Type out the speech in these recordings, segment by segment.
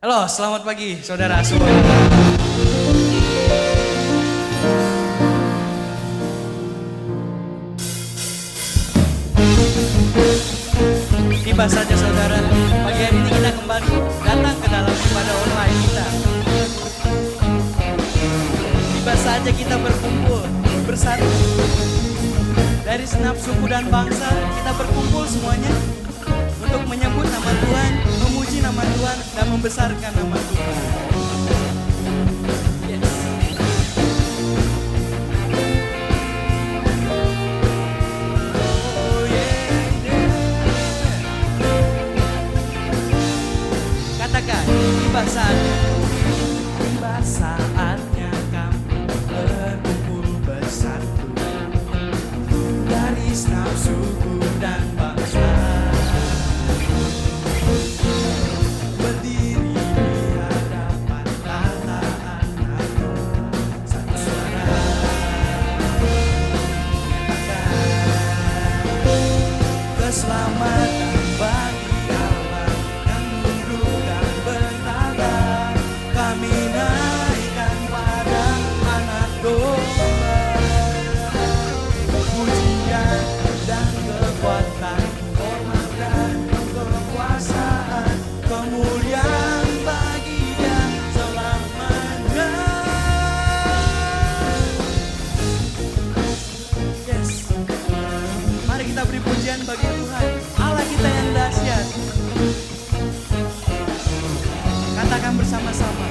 Halo, selamat pagi saudara semua. Tiba saja saudara, pagi hari ini kita kembali datang ke dalam ibadah online kita. Tiba saja kita berkumpul, bersatu. Dari senap suku dan bangsa, kita berkumpul semuanya untuk menyebut nama Tuhan, memuji nama Tuhan, dan membesarkan nama Tuhan. Yes. Oh, yeah, yeah. Katakan, tiba saatnya kami berkumpul bersatu dari senap suku dan bangsa. Berdiri di hadapan tata anak satu suara menyatakan keselamatan bagi Allah yang duduk dan bertata. Kami naikkan pada anak domba, pujian dan kekuatan, hormat dan kekuasaan, kemuliaan bagi Dia selamanya. Yes. Mari kita beri pujian bagi Tuhan, Allah kita yang dahsyat. Katakan bersama-sama.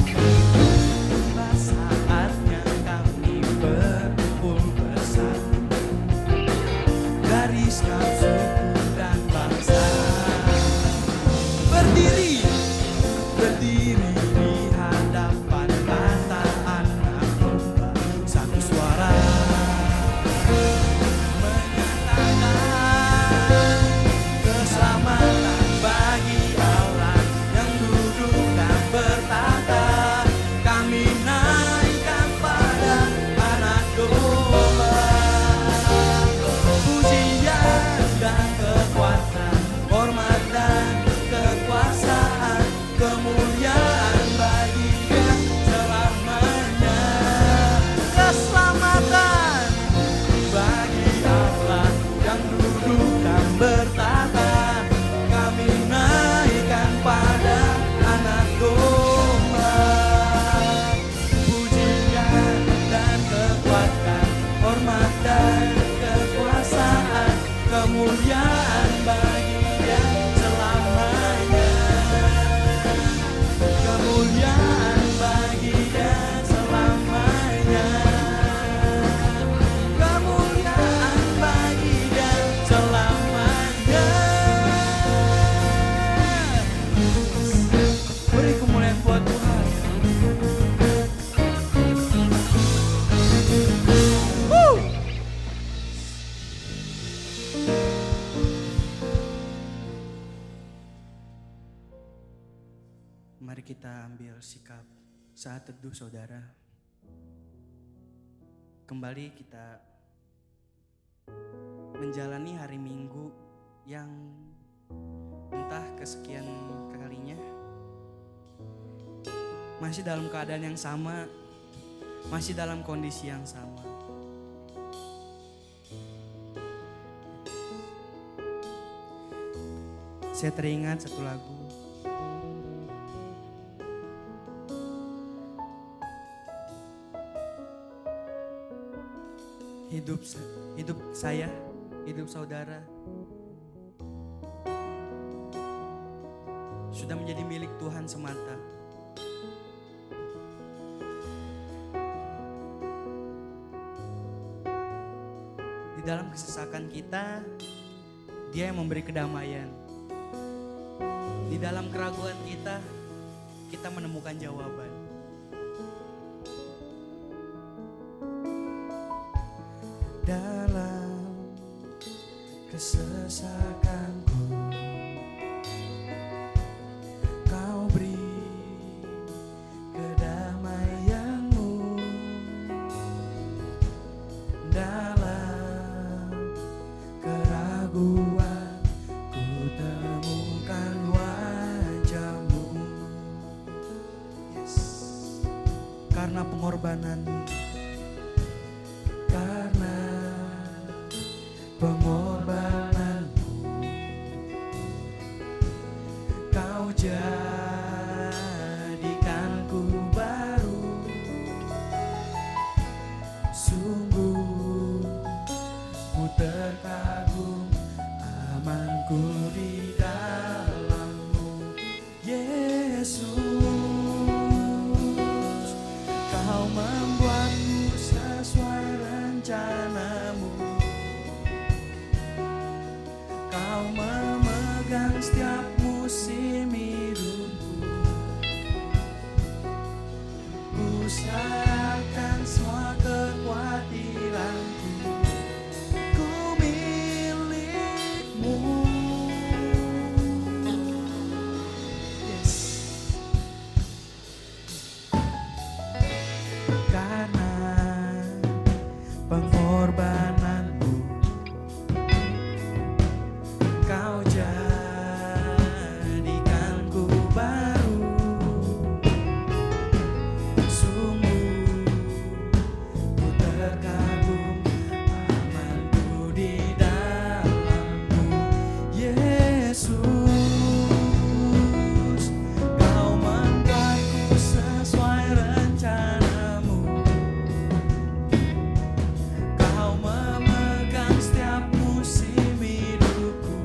Tiba saatnya kami berkumpul bersatu dari segala suku dan bangsa. Berdiri di hadapan tata anak domba, satu suara menyatakan keselamatan bagi Allah yang duduk dan bertata. Kami naikkan pada anak domba, pujian dan kekuatan, hormat dan kekuasaan, kemuliaan bagi Dia selamanya. Keselamatan bagi Allah yang duduk dan bertata. Kami naikkan pada anak domba, pujian dan kekuatan, hormat dan kekuasaan, kemuliaan bagi Dia selamanya. Kemuliaan bagi Dia selamanya. Kemuliaan bagi Dia selamanya. Beri kemuliaan buat Tuhan. Woo! Mari kita ambil sikap saat teduh saudara. Kembali kita menjalani hari Minggu yang entah kesekian kalinya masih dalam keadaan yang sama, masih dalam kondisi yang sama. Saya teringat satu lagu. Hidup saya, hidup saudara sudah menjadi milik Tuhan semata. Di dalam kesesakan kita, Dia yang memberi kedamaian. Di dalam keraguan kita menemukan jawaban. Dalam kesesakanku, Kau beri kedamaianmu. Dalam keraguan, ku temukan wajah-Mu. Sungguh ku terkagum, amanku di dalam-Mu, Yesus. Kau membuatku sesuai rencana-Mu, Kau memegang setiap musim hidupku. Ku serahkan semua kekhawatiranku, ku milik-Mu. Yes. Karena pengorbananmu, Kau jadikanku baru. Sungguh ku terkagum, amanku di dalam-Mu, Yesus. Kau membuatku sesuai rencana-Mu, Kau memegang setiap musim hidupku.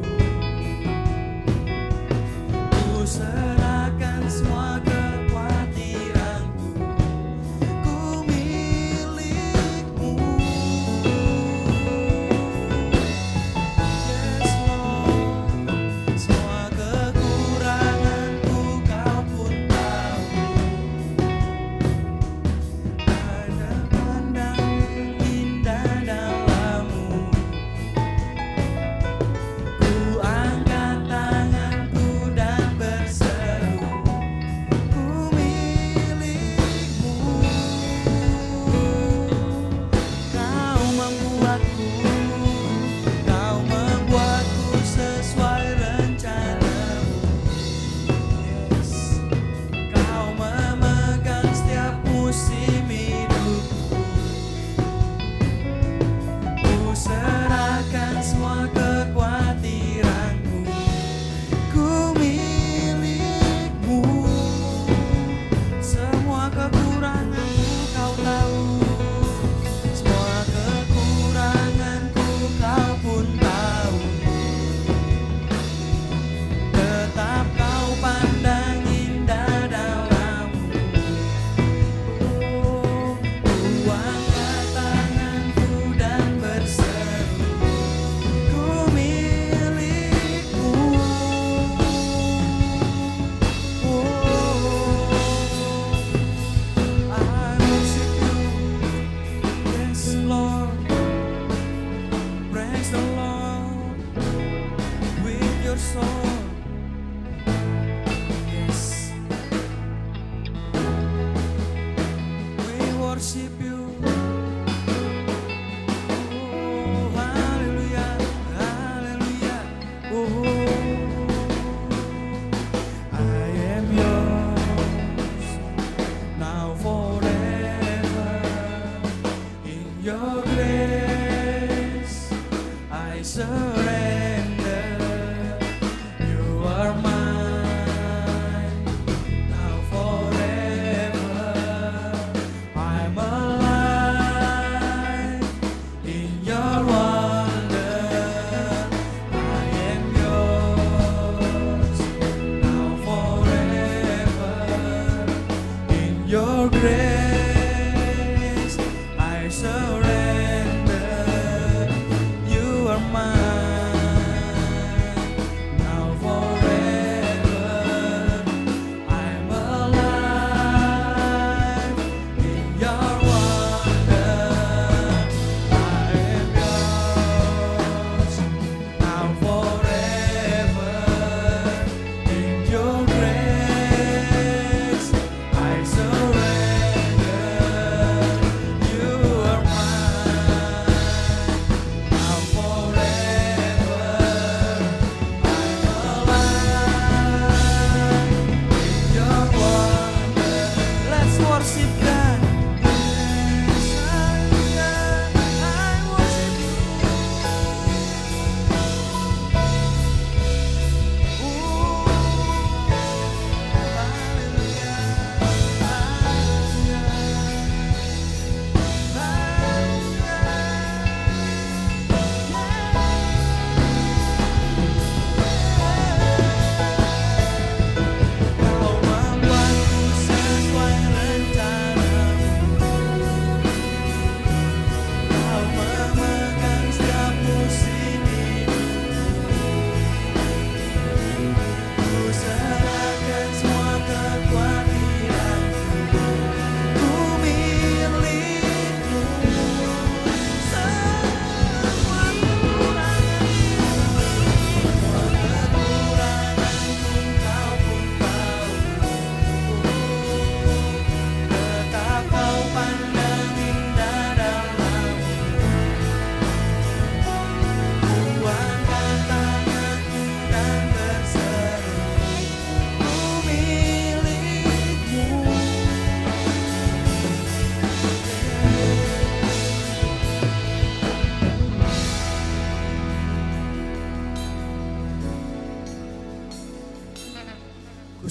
Ku serahkan semua kekhawatiranku, ku milik-Mu. Yes Lord, semua kekuranganku Kau pun tahu. Ada pandangan indah dalam-Mu. Ku angkat tanganku dan berseru, ku milik-Mu. Kau membuatku sesuai rencana-Mu. Yes. Kau memegang setiap musim hidupku. Ku serahkan semua kekhawatiranku, ku milik-Mu. Semua kekuranganku Kau tahu, semua kekuranganku Kau pun tahu. Tetap Kau pandang indah dalam-Mu. Oh, ku angkat tanganku dan berseru, ku milik-Mu. Oh, I worship You. Yes Lord, praise the Lord with your soul. Yes, we worship You. Oh, hallelujah, hallelujah. Oh, I am yours now forever. In Your grace I surrender. You are mine now forever. I'm alive in Your wonder. I am yours now forever. In Your grace I surrender. You are mine now forever. I'm alive in Your wonder. I am yours now forever. In Your grace I surrender. You are mine.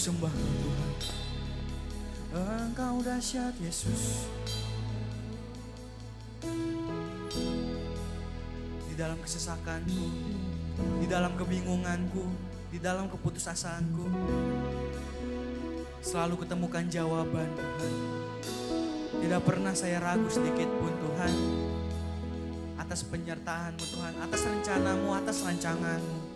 sembah Kau Tuhan. Engkau dahsyat Yesus. Di dalam kesesakanku, di dalam kebingunganku, di dalam keputusasaanku, selalu kutemukan jawaban Tuhan. Tidak pernah saya ragu sedikit pun Tuhan, atas penyertaan-Mu Tuhan, atas rencana-Mu, atas rancangan-Mu.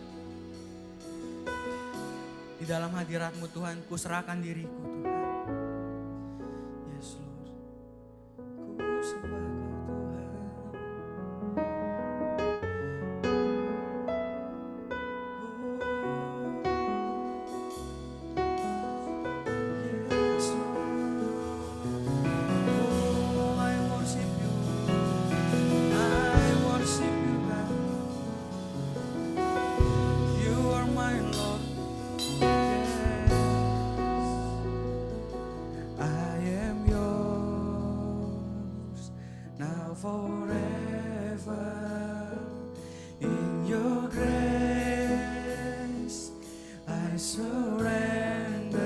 Di dalam hadirat-Mu Tuhan, ku serahkan diriku Tuhan. Yes Lord, ku sembah Kau Tuhan. Yes Lord, oh I worship You, I worship You God. You are my Lord. I am yours now forever. In Your grace I surrender.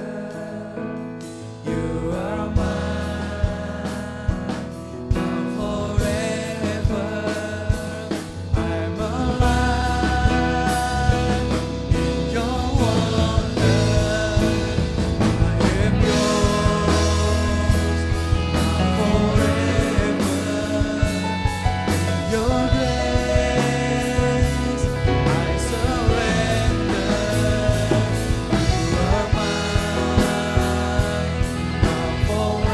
You are mine now forever. I'm alive in Your wonder. I am yours now forever. In Your grace I surrender. You are mine now forever.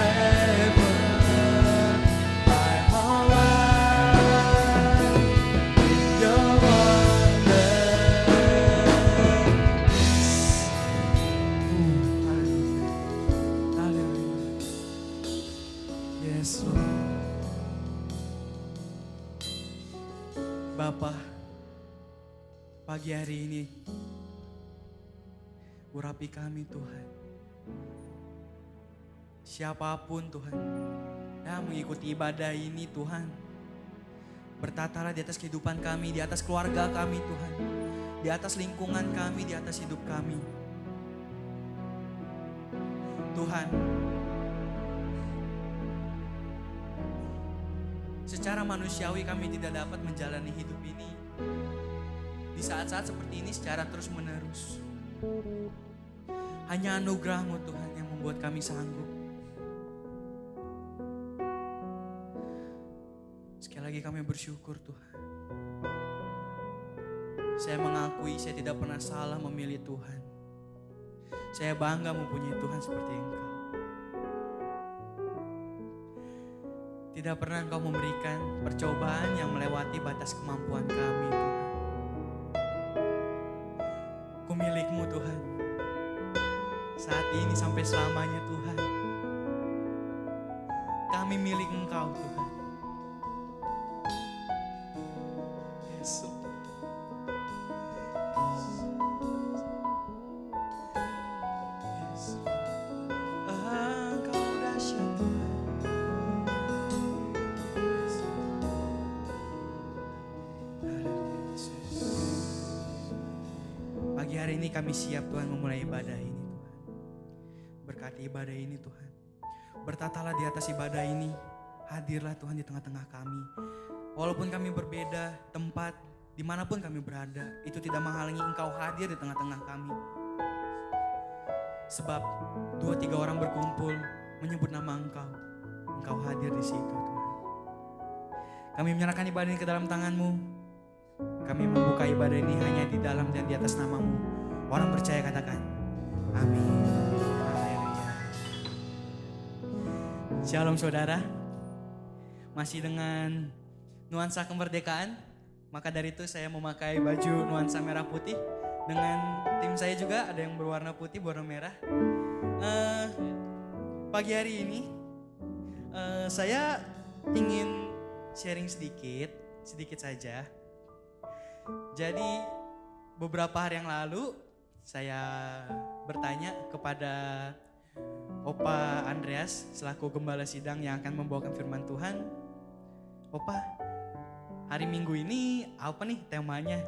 I'm alive in Your wonder. Hallelujah. Yes, Lord. Bapa, pagi hari ini urapi kami Tuhan. Siapapun Tuhan yang mengikuti ibadah ini Tuhan, bertatalah di atas kehidupan kami, di atas keluarga kami Tuhan, di atas lingkungan kami, di atas hidup kami. Tuhan, secara manusiawi kami tidak dapat menjalani hidup ini di saat-saat seperti ini secara terus-menerus. Hanya anugerah-Mu Tuhan yang membuat kami sanggup. Sekali lagi kami bersyukur Tuhan. Saya mengakui saya tidak pernah salah memilih Tuhan. Saya bangga mempunyai Tuhan seperti Engkau. Tidak pernah Engkau memberikan percobaan yang melewati batas kemampuan kami Tuhan. Ku milik-Mu Tuhan. Saat ini sampai selamanya Tuhan. Kami milik Engkau Tuhan. Yesus. Yesus. Engkau dahsyat Tuhan. Pagi hari ini kami siap Tuhan memulai ibadah ini Tuhan. Berkati ibadah ini Tuhan. Bertatalah di atas ibadah ini. Hadirlah Tuhan di tengah-tengah kami. Walaupun kami berbeda tempat, dimanapun kami berada, itu tidak menghalangi Engkau hadir di tengah-tengah kami. Sebab 2-3 orang berkumpul menyebut nama Engkau, Engkau hadir di situ Tuhan. Kami menyerahkan ibadah ini ke dalam tangan-Mu. Kami membuka ibadah ini hanya di dalam dan di atas nama-Mu. Orang percaya katakan, amin. Haleluya. Shalom saudara. Masih dengan nuansa kemerdekaan. Maka dari itu saya memakai baju nuansa merah putih. Dengan tim saya juga ada yang berwarna putih, berwarna merah. Pagi hari ini saya ingin sharing sedikit saja. Jadi beberapa hari yang lalu saya bertanya kepada Opa Andreas selaku gembala sidang yang akan membawakan firman Tuhan. Opa, hari Minggu ini apa nih temanya?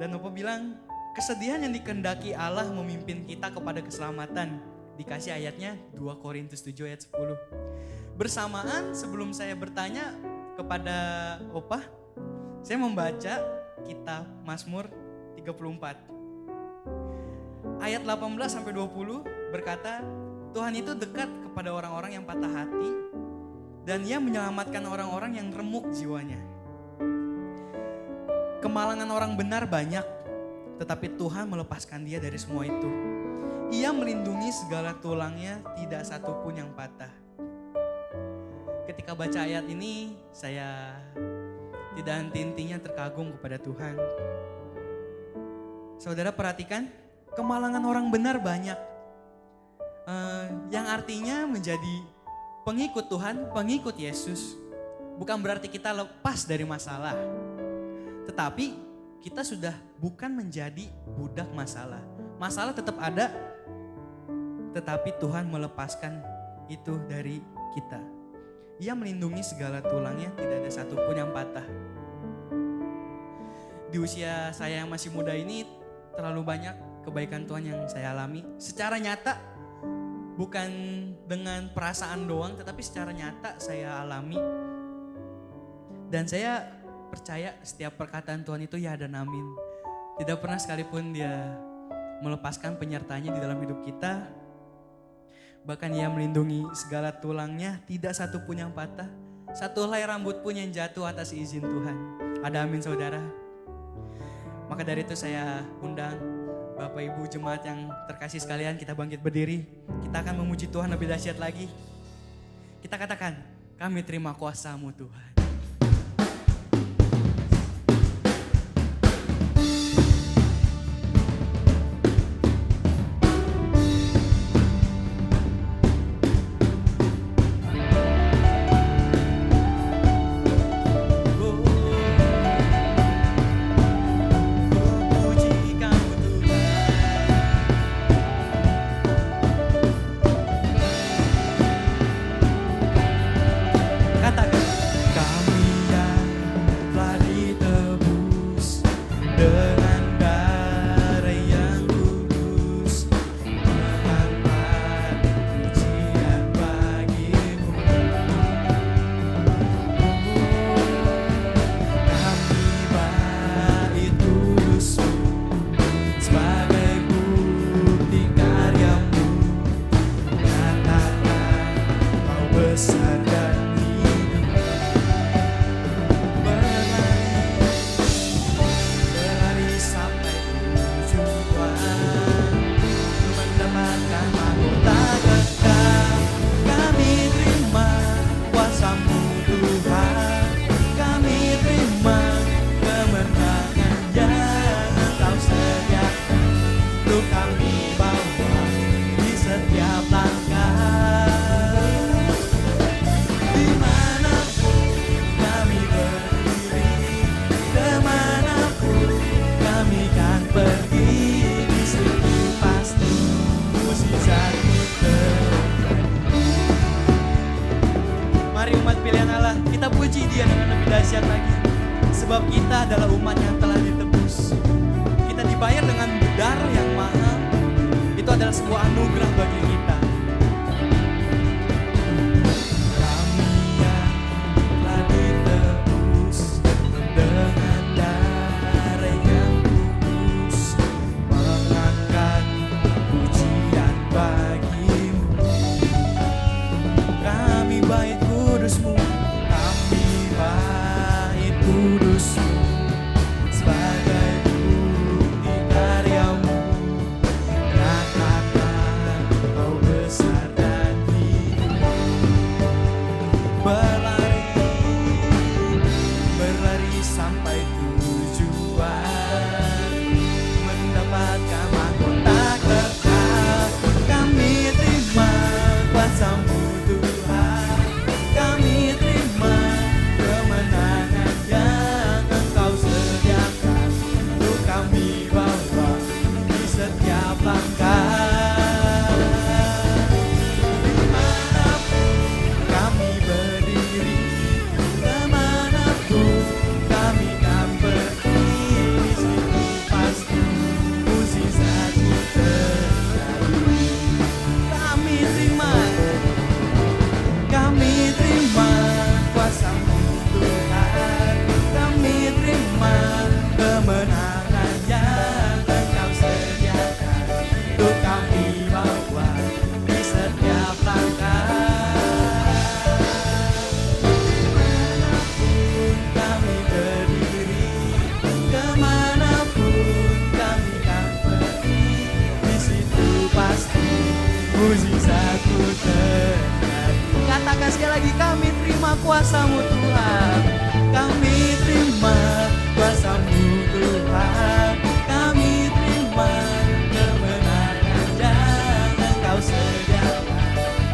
Dan Opa bilang Kesedihan yang dikehendaki Allah memimpin kita kepada keselamatan. Dikasih ayatnya 2 Korintus 7 ayat 10. Bersamaan sebelum saya bertanya kepada Opah, saya membaca kitab Mazmur 34. Ayat 18 sampai 20 berkata, Tuhan itu dekat kepada orang-orang yang patah hati dan Ia menyelamatkan orang-orang yang remuk jiwanya. Kemalangan orang benar banyak, tetapi Tuhan melepaskan dia dari semua itu. Ia melindungi segala tulangnya, tidak satu pun yang patah. Ketika baca ayat ini, saya tidak henti-hentinya terkagum kepada Tuhan. Saudara perhatikan, kemalangan orang benar banyak. Yang artinya menjadi pengikut Tuhan, pengikut Yesus. Bukan berarti kita lepas dari masalah. Tetapi kita sudah bukan menjadi budak masalah. Masalah tetap ada, tetapi Tuhan melepaskan itu dari kita. Ia melindungi segala tulangnya, tidak ada satupun yang patah. Di usia saya yang masih muda ini, terlalu banyak kebaikan Tuhan yang saya alami. Secara nyata, bukan dengan perasaan doang, tetapi secara nyata saya alami. Dan saya percaya setiap perkataan Tuhan itu ya dan amin. Tidak pernah sekalipun Dia melepaskan penyertanya di dalam hidup kita. Bahkan Ia melindungi segala tulangnya, tidak satu pun yang patah. Satu helai rambut pun yang jatuh atas izin Tuhan. Ada amin saudara. Maka dari itu saya undang Bapak Ibu jemaat yang terkasih sekalian, kita bangkit berdiri. Kita akan memuji Tuhan lebih dahsyat lagi. Kita katakan, kami terima kuasa-Mu Tuhan. Sebab kita adalah umat yang telah ditebus. Kita dibayar dengan darah yang mahal. Itu adalah sebuah anugerah bagi kita. Kami yang telah ditebus dengan darah yang kudus, mengangkat pujian bagi-Mu. Kami bait kudus-Mu, kami bait kudus-Mu, sebagai bukti karya-Mu. Nyatakan Kau besar dan hidup. Berlari sampai tujuan, mendapatkan mahkota kekal. Kami terima kuasa-Mu Tuhan, kami terima kemenangan yang Engkau sediakan untuk kami bawa di setiap langkah. Dimanapun kami berdiri, kemanapun kami kan pergi, lagi, kami terima kuasa-Mu Tuhan. Kami terima kuasa-Mu Tuhan. Kami terima kemenangan yang Engkau sediakan.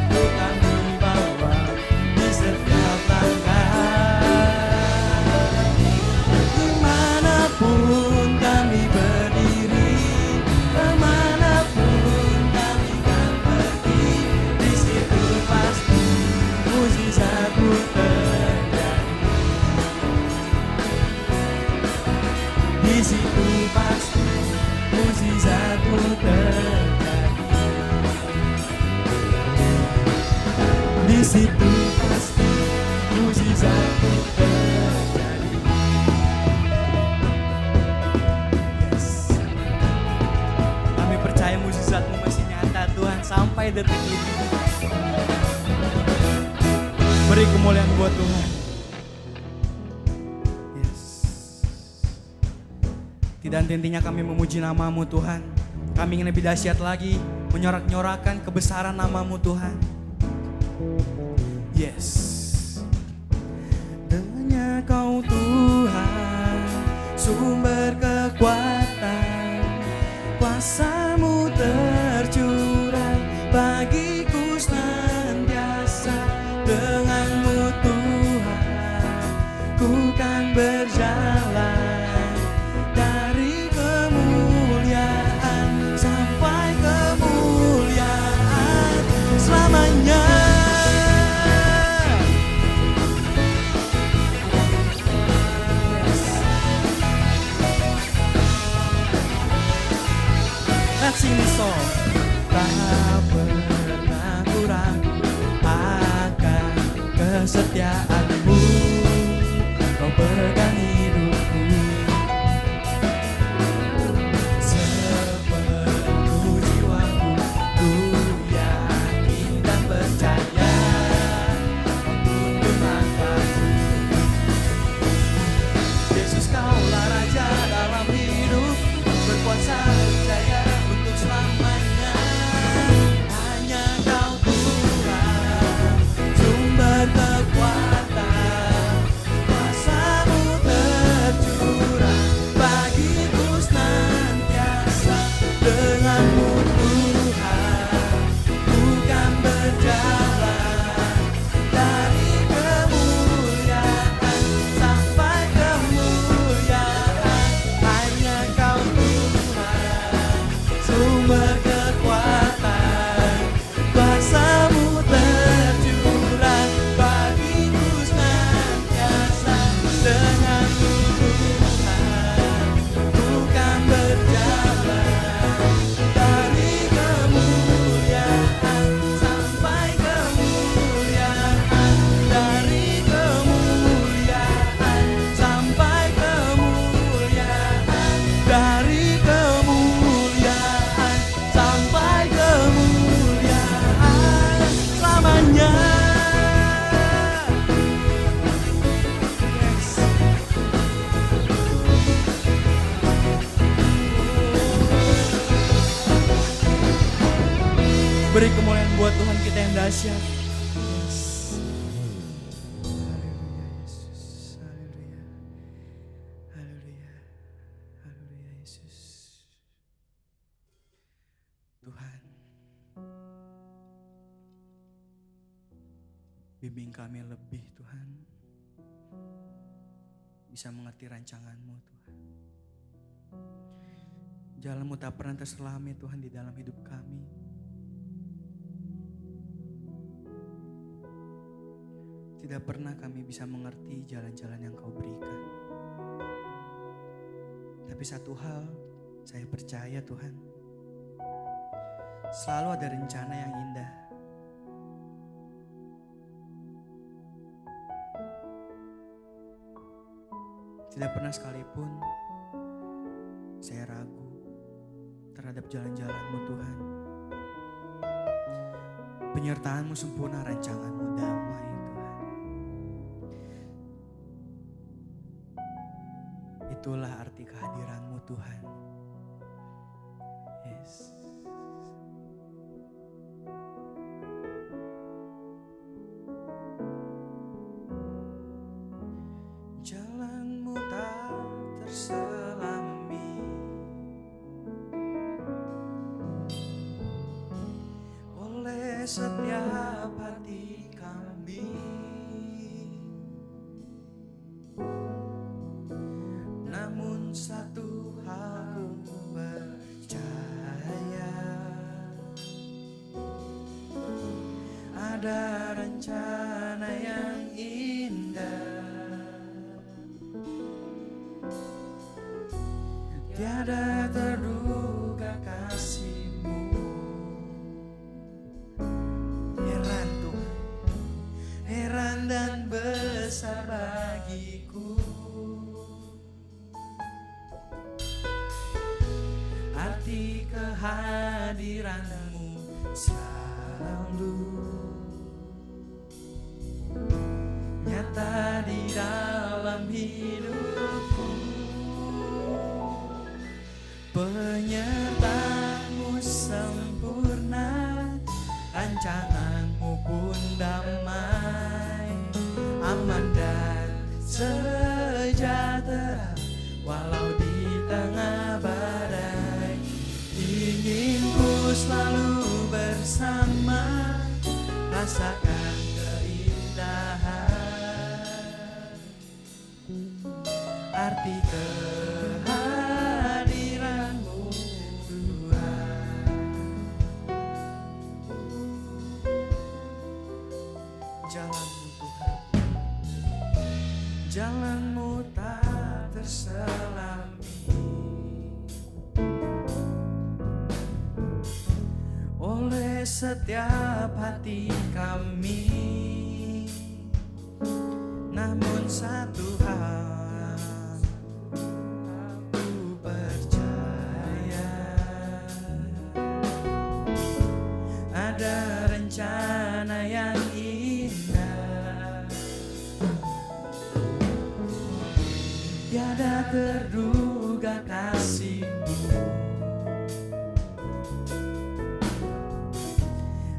Untuk kami bawa di setiap langkah. Dimanapun kami berdiri, kemanapun kami akan pergi, di situ pasti mujizat-Mu terjadi. Di situ pasti mujizat-Mu terjadi. Di situ pasti mujizat-Mu terjadi. Yes. Kami percaya mujizat-Mu masih nyata Tuhan sampai detik ini. Beri kemuliaan buat Tuhan. Yes. Tidak henti-hentinya kami memuji nama-Mu Tuhan. Kami ingin lebih dahsyat lagi, menyorak-nyorakan kebesaran nama-Mu Tuhan. Yes. Hanya Kau Tuhan, sumber kekuatan, kuasa-Mu tercurah bagiku senantiasa. Dengan-Mu Tuhan, ku kan berjalan dari kemuliaan sampai kemuliaan selamanya. Let's sing this song. Tak pernah ku ragu akan kesetiaan-Mu, Kau pegang hidupku. Sepenuh jiwaku ku yakin dan percaya, Kau tuntun langkahku. Yesus, Kaulah Raja dalam hidup, berkuasa jaya untuk selamanya. Hanya Kau Tuhan, sumber kekuatan, kuasa-Mu tercurah bagiku senantiasa. Dengan-Mu Tuhan, ku kan berjalan dari kemuliaan sampai kemuliaan. Hanya Kau Tuhan, sumber kekuatan, kuasa-Mu tercurah bagiku senantiasa. Dengan-Mu Tuhan, ku kan berjalan dari kemuliaan sampai kemuliaan, dari kemuliaan sampai kemuliaan, dari kemuliaan sampai kemuliaan selamanya. Yes. Beri kemuliaan buat Tuhan kita yang dahsyat. Yes. Haleluya Yesus. Haleluya. Haleluya. Haleluya Yesus. Tuhan, bimbing kami lebih Tuhan, bisa mengerti rancangan-Mu Tuhan. Jalan-Mu tak pernah terselami Tuhan di dalam hidup kami. Tidak pernah kami bisa mengerti jalan-jalan yang Kau berikan. Tapi satu hal saya percaya Tuhan, selalu ada rencana yang indah. Tidak pernah sekalipun saya ragu terhadap jalan-jalan-Mu Tuhan. Penyertaan-Mu sempurna, rancangan-Mu damai Tuhan. Itulah arti kehadiran-Mu Tuhan. Yes. setiap hati kami. Namun satu hal ku percaya, ada rencana yang indah, tiada terduga kasih-Mu. Heran Tuhan, heran dan besar bagiku arti kehadiran-Mu selalu nyata di dalam hidupku. Penyertaan-Mu sempurna, rancangan-Mu pun damai, aman dan sejahtera walau di tengah badai. Ingin ku selalu bersama, rasakan keindahan arti kehadiran-Mu Tuhan. Jalan-Mu Tuhan, jalan-Mu tak terselami oleh setiap hati kami. Namun satu hal aku percaya, ada rencana yang indah, tiada terduga kasih-Mu.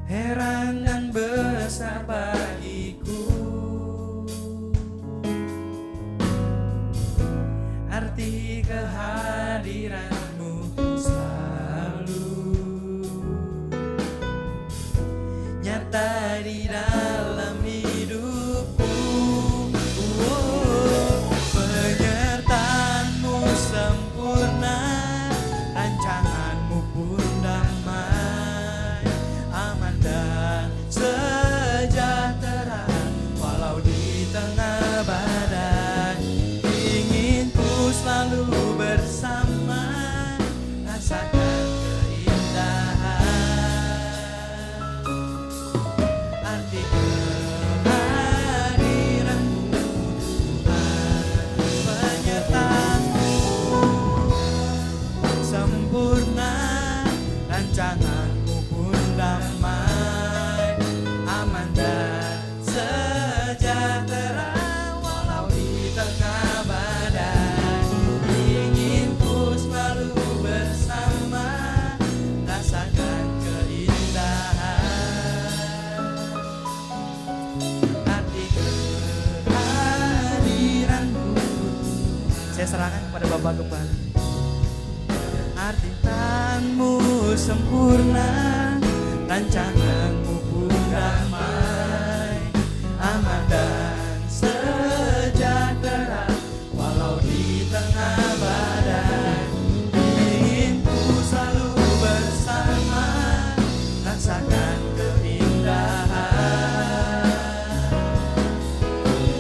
Heran dan besar bagiku arti kehadiran-Mu selalu nyata di dalam hidupku. Penyertaan-Mu sempurna, rancangan-Mu pun damai, aman dan sejahtera walau di tengah badai. Ingin ku selalu bersama, rasakan keindahan arti kehadiran-Mu Tuhan. Penyertaan-Mu sempurna, rancangan-Mu pun damai, aman dan sejahtera walau di tengah badai. Ingin ku selalu bersama, rasakan keindahan arti kehadiran-Mu. Saya serahkan kepada Bapak Gembala. Arti Tan-Mu sempurna, rancangan-Mu pun damai, aman dan sejahtera walau di tengah badai. Ingin ku selalu bersama, rasakan keindahan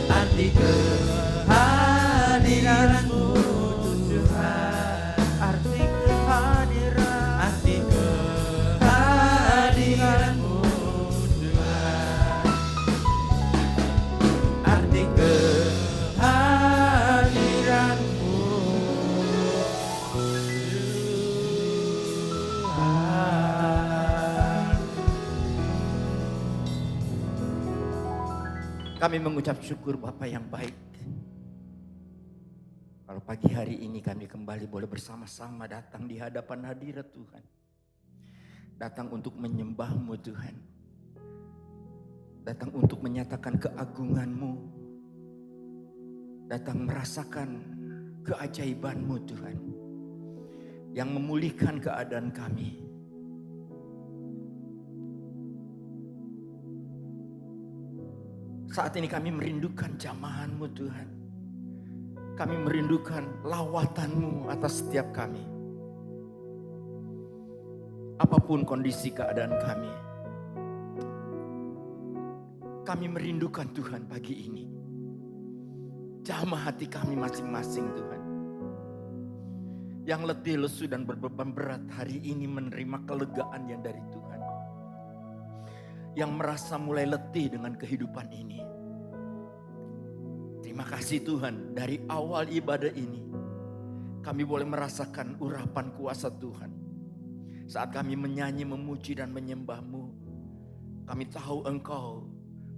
arti kehadiran-Mu Tuhan. Arti kehadiran-Mu Tuhan. Arti kehadiran-Mu Tuhan. Kami mengucap syukur Bapa yang baik. Kalau pagi hari ini kami kembali boleh bersama-sama datang di hadapan hadirat Tuhan. Datang untuk menyembah-Mu Tuhan. Datang untuk menyatakan keagungan-Mu. Datang merasakan keajaiban-Mu Tuhan. Yang memulihkan keadaan kami. Saat ini kami merindukan jamahan-Mu Tuhan. Kami merindukan lawatan-Mu atas setiap kami. Apapun kondisi keadaan kami merindukan Tuhan pagi ini. Jamah hati kami masing-masing Tuhan. Yang letih, lesu, dan berbeban berat hari ini menerima kelegaan yang dari Tuhan. Yang merasa mulai letih dengan kehidupan ini. Terima kasih Tuhan, dari awal ibadah ini kami boleh merasakan urapan kuasa Tuhan. Saat kami menyanyi, memuji, dan menyembah-Mu, kami tahu Engkau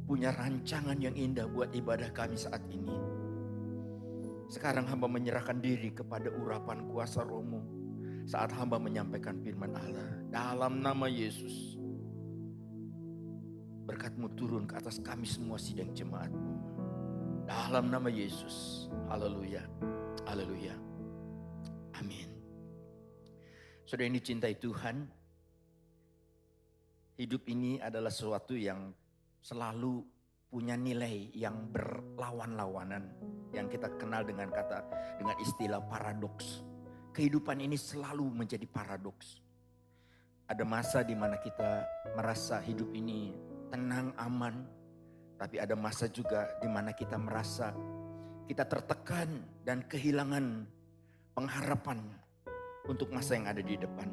punya rancangan yang indah buat ibadah kami saat ini. Sekarang hamba menyerahkan diri kepada urapan kuasa Roh-Mu saat hamba menyampaikan firman Allah. Dalam nama Yesus, berkat-Mu turun ke atas kami semua sidang jemaat-Mu. Dalam nama Yesus, haleluya, haleluya, amin. Saudara yang dicintai Tuhan, hidup ini adalah sesuatu yang selalu punya nilai yang berlawan-lawanan, yang kita kenal dengan istilah paradoks. Kehidupan ini selalu menjadi paradoks. Ada masa di mana kita merasa hidup ini tenang, aman, tapi ada masa juga di mana kita merasa kita tertekan dan kehilangan pengharapan untuk masa yang ada di depan.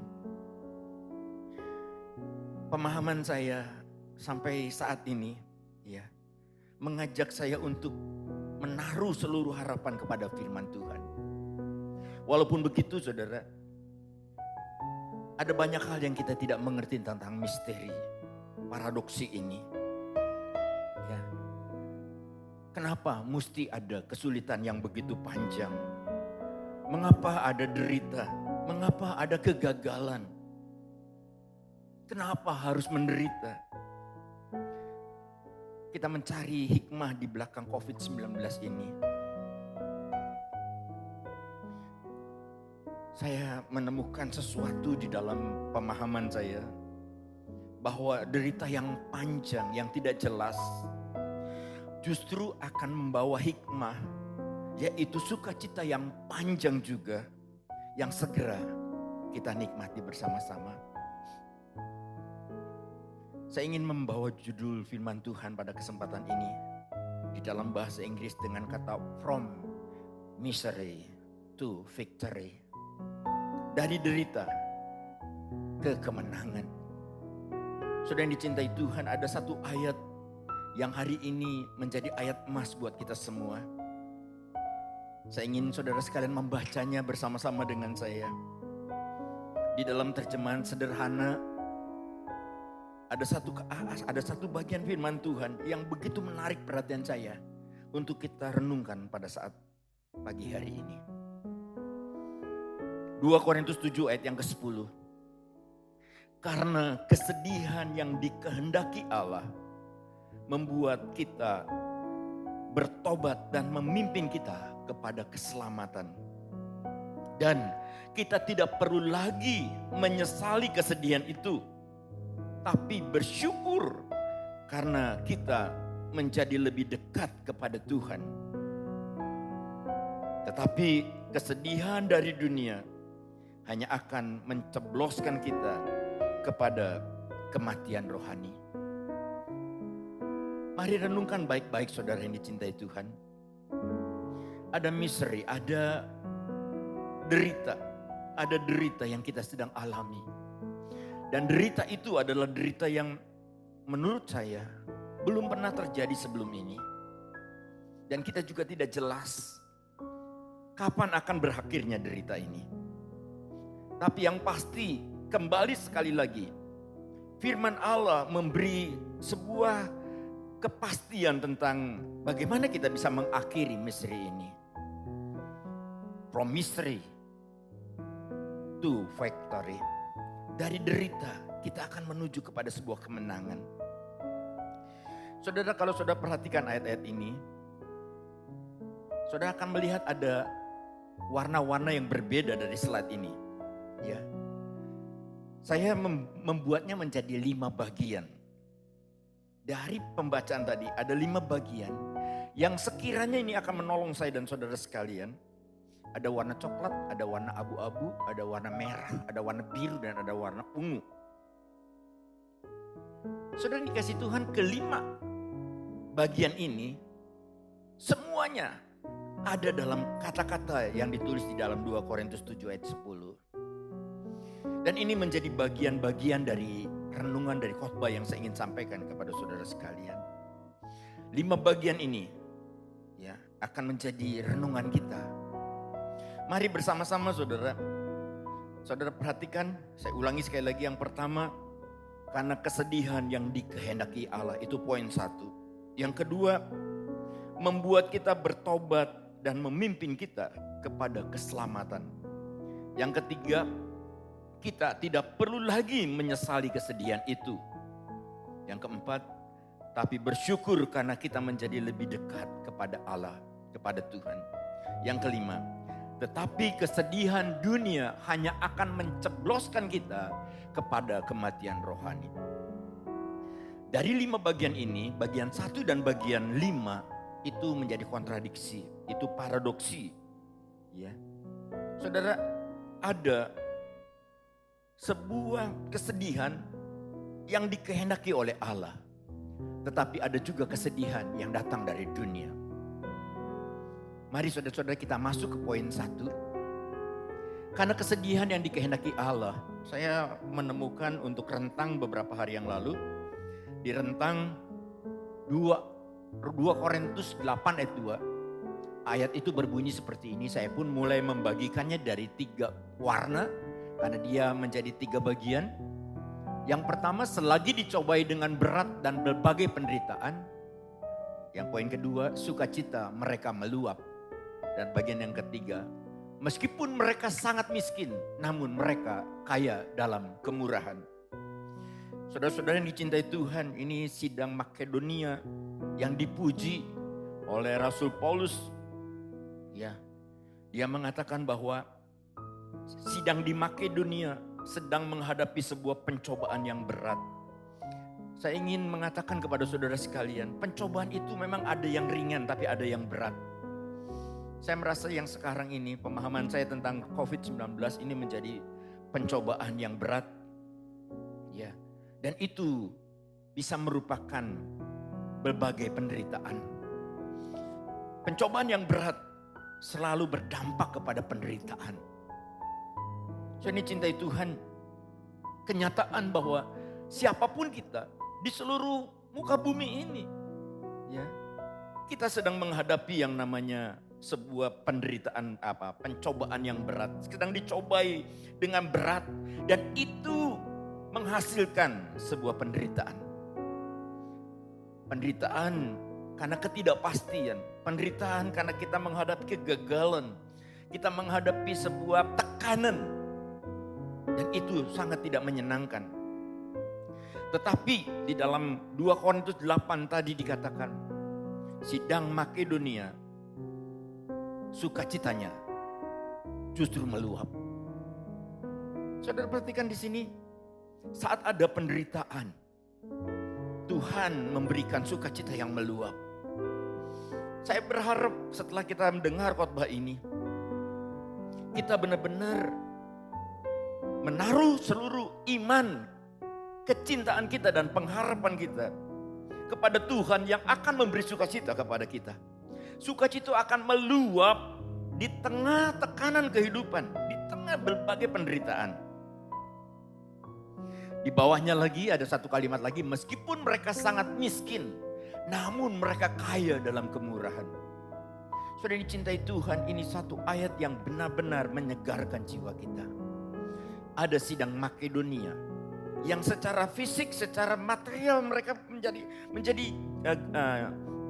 Pemahaman saya sampai saat ini ya mengajak saya untuk menaruh seluruh harapan kepada firman Tuhan. Walaupun begitu saudara, ada banyak hal yang kita tidak mengerti tentang misteri paradoksi ini. Ya. Kenapa mesti ada kesulitan yang begitu panjang? Mengapa ada derita? Mengapa ada kegagalan? Kenapa harus menderita? Kita mencari hikmah di belakang COVID-19 ini. Saya menemukan sesuatu di dalam pemahaman saya, bahwa derita yang panjang, yang tidak jelas, justru akan membawa hikmah, yaitu sukacita yang panjang juga, yang segera kita nikmati bersama-sama. Saya ingin membawa judul firman Tuhan pada kesempatan ini di dalam bahasa Inggris dengan kata from misery to victory. Dari derita ke kemenangan. Saudara yang dicintai Tuhan, ada satu ayat yang hari ini menjadi ayat emas buat kita semua. Saya ingin saudara sekalian membacanya bersama-sama dengan saya. Di dalam terjemahan sederhana, ada satu bagian firman Tuhan yang begitu menarik perhatian saya untuk kita renungkan pada saat pagi hari ini. 2 Korintus 7 ayat yang ke-10. Karena kesedihan yang dikehendaki Allah membuat kita bertobat dan memimpin kita kepada keselamatan. Dan kita tidak perlu lagi menyesali kesedihan itu, tapi bersyukur karena kita menjadi lebih dekat kepada Tuhan. Tetapi kesedihan dari dunia hanya akan mencebloskan kita kepada kematian rohani. Mari renungkan baik-baik saudara yang dicintai Tuhan. Ada misery, ada derita yang kita sedang alami. Dan derita itu adalah derita yang menurut saya belum pernah terjadi sebelum ini. Dan kita juga tidak jelas kapan akan berakhirnya derita ini. Tapi yang pasti, kembali sekali lagi, firman Allah memberi sebuah kepastian tentang bagaimana kita bisa mengakhiri misteri ini. From mystery to victory. Dari derita kita akan menuju kepada sebuah kemenangan. Saudara, kalau saudara perhatikan ayat-ayat ini, saudara akan melihat ada warna-warna yang berbeda dari slide ini. Ya, saya membuatnya menjadi 5 bagian. dari pembacaan tadi ada 5 bagian yang sekiranya ini akan menolong saya dan saudara sekalian. Ada warna coklat, ada warna abu-abu, ada warna merah, ada warna biru, dan ada warna ungu. Saudara dikasih Tuhan, kelima bagian ini semuanya ada dalam kata-kata yang ditulis di dalam 2 Korintus 7 ayat 10. Dan ini menjadi bagian-bagian dari renungan dari khotbah yang saya ingin sampaikan kepada saudara sekalian. 5 bagian ini ya akan menjadi renungan kita. Mari bersama-sama saudara. Saudara perhatikan, saya ulangi sekali lagi yang pertama. Karena kesedihan yang dikehendaki Allah, itu poin 1. Yang kedua, membuat kita bertobat dan memimpin kita kepada keselamatan. Yang ketiga, kita tidak perlu lagi menyesali kesedihan itu. Yang keempat, tapi bersyukur karena kita menjadi lebih dekat kepada Allah, kepada Tuhan. Yang kelima, tetapi kesedihan dunia hanya akan mencebloskan kita kepada kematian rohani. Dari 5 bagian ini, bagian 1 dan bagian 5 itu menjadi kontradiksi, itu paradoksi. Ya. Saudara, ada sebuah kesedihan yang dikehendaki oleh Allah. Tetapi ada juga kesedihan yang datang dari dunia. Mari saudara-saudara kita masuk ke poin 1. Karena kesedihan yang dikehendaki Allah. Saya menemukan untuk rentang beberapa hari yang lalu. Di rentang 2 Korintus 8 ayat 2. Ayat itu berbunyi seperti ini. Saya pun mulai membagikannya dari 3 warna. Karena dia menjadi 3 bagian. Yang pertama, selagi dicobai dengan berat dan berbagai penderitaan. Yang poin kedua, sukacita mereka meluap. Dan bagian yang ketiga, meskipun mereka sangat miskin, namun mereka kaya dalam kemurahan. Saudara-saudara yang dicintai Tuhan, ini sidang Makedonia yang dipuji oleh Rasul Paulus. Ya, dia mengatakan bahwa sidang di Makedonia sedang menghadapi sebuah pencobaan yang berat. Saya ingin mengatakan kepada saudara sekalian, pencobaan itu memang ada yang ringan tapi ada yang berat. Saya merasa yang sekarang ini pemahaman saya tentang COVID-19 ini menjadi pencobaan yang berat. Ya. Dan itu bisa merupakan berbagai penderitaan. Pencobaan yang berat selalu berdampak kepada penderitaan. Saya ini cintai Tuhan. Kenyataan bahwa siapapun kita di seluruh muka bumi ini. Ya, kita sedang menghadapi yang namanya sebuah penderitaan pencobaan yang berat. Sedang dicobai dengan berat. Dan itu menghasilkan sebuah penderitaan. Penderitaan karena ketidakpastian. Penderitaan karena kita menghadapi kegagalan. Kita menghadapi sebuah tekanan. Dan itu sangat tidak menyenangkan. Tetapi di dalam 2 Korintus 8 tadi dikatakan. Sidang Makedonia, sukacitanya justru meluap. Saudara perhatikan di sini. Saat ada penderitaan. Tuhan memberikan sukacita yang meluap. Saya berharap setelah kita mendengar khotbah ini. Kita benar-benar menaruh seluruh iman, kecintaan kita dan pengharapan kita kepada Tuhan yang akan memberi sukacita kepada kita. Sukacita akan meluap di tengah tekanan kehidupan, di tengah berbagai penderitaan. Di bawahnya lagi ada satu kalimat lagi, meskipun mereka sangat miskin, namun mereka kaya dalam kemurahan. Saudara dicintai Tuhan, ini satu ayat yang benar-benar menyegarkan jiwa kita. Ada sidang Makedonia yang secara fisik, secara material mereka menjadi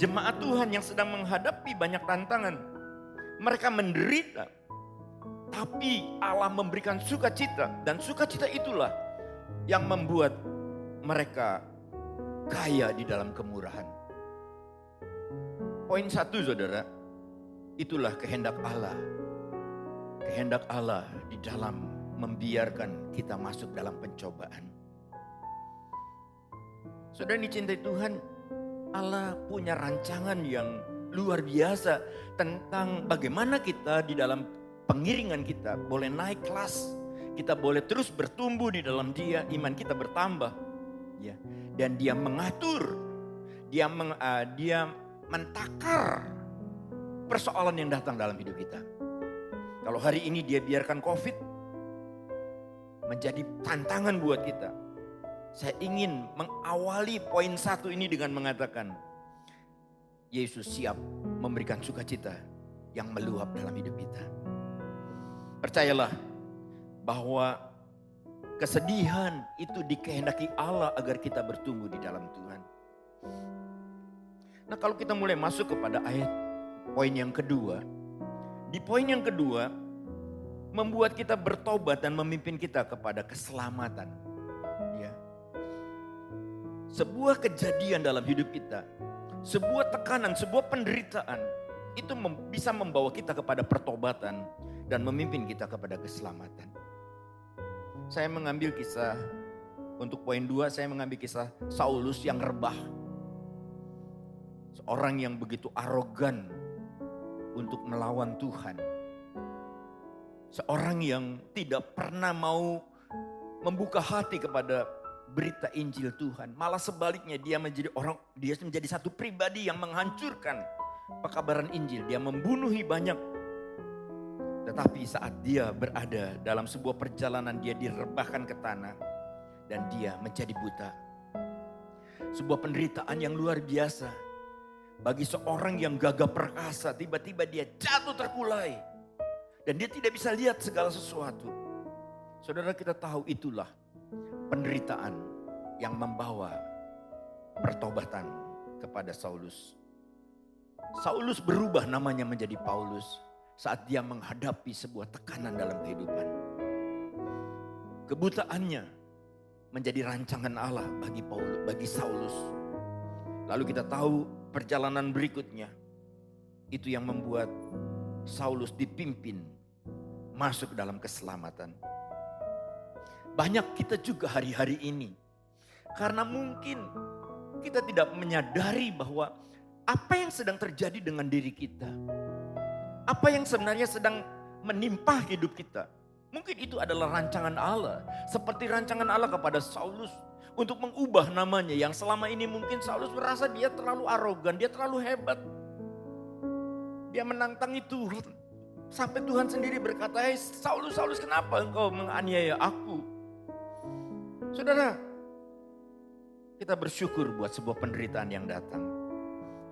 jemaat Tuhan yang sedang menghadapi banyak tantangan. Mereka menderita, tapi Allah memberikan sukacita, dan sukacita itulah yang membuat mereka kaya di dalam kemurahan. Poin 1 saudara, itulah kehendak Allah. Kehendak Allah di dalam membiarkan kita masuk dalam pencobaan. Saudara dicintai Tuhan, Allah punya rancangan yang luar biasa tentang bagaimana kita di dalam pengiringan kita boleh naik kelas. Kita boleh terus bertumbuh di dalam Dia, iman kita bertambah. Ya. Dan Dia mengatur, Dia mentakar persoalan yang datang dalam hidup kita. Kalau hari ini Dia biarkan COVID menjadi tantangan buat kita. Saya ingin mengawali poin 1 ini dengan mengatakan, Yesus siap memberikan sukacita yang meluap dalam hidup kita. Percayalah bahwa kesedihan itu dikehendaki Allah agar kita bertumbuh di dalam Tuhan. Nah, kalau kita mulai masuk kepada poin yang kedua. Di poin yang kedua, membuat kita bertobat dan memimpin kita kepada keselamatan. Ya. Sebuah kejadian dalam hidup kita, sebuah tekanan, sebuah penderitaan, itu bisa membawa kita kepada pertobatan dan memimpin kita kepada keselamatan. Saya mengambil kisah, untuk poin 2 saya mengambil kisah Saulus yang rebah. Seorang yang begitu arogan untuk melawan Tuhan. Seorang yang tidak pernah mau membuka hati kepada berita Injil Tuhan. Malah sebaliknya dia menjadi satu pribadi yang menghancurkan pekabaran Injil. Dia membunuhi banyak. Tetapi saat dia berada dalam sebuah perjalanan, dia direbahkan ke tanah dan dia menjadi buta. Sebuah penderitaan yang luar biasa. Bagi seorang yang gagah perkasa, tiba-tiba dia jatuh terkulai. Dan dia tidak bisa lihat segala sesuatu. Saudara, kita tahu itulah penderitaan yang membawa pertobatan kepada Saulus. Saulus berubah namanya menjadi Paulus saat dia menghadapi sebuah tekanan dalam kehidupan. Kebutaannya menjadi rancangan Allah bagi Saulus. Lalu kita tahu perjalanan berikutnya itu yang membuat Saulus dipimpin masuk dalam keselamatan. Banyak kita juga hari-hari ini, karena mungkin kita tidak menyadari bahwa apa yang sedang terjadi dengan diri kita, apa yang sebenarnya sedang menimpa hidup kita, mungkin itu adalah rancangan Allah. Seperti rancangan Allah kepada Saulus untuk mengubah namanya, yang selama ini mungkin Saulus merasa dia terlalu arogan, dia terlalu hebat. Dia menantang Tuhan. Sampai Tuhan sendiri berkata, "Hei Saulus, Saulus, kenapa engkau menganiaya aku?" Saudara, kita bersyukur buat sebuah penderitaan yang datang.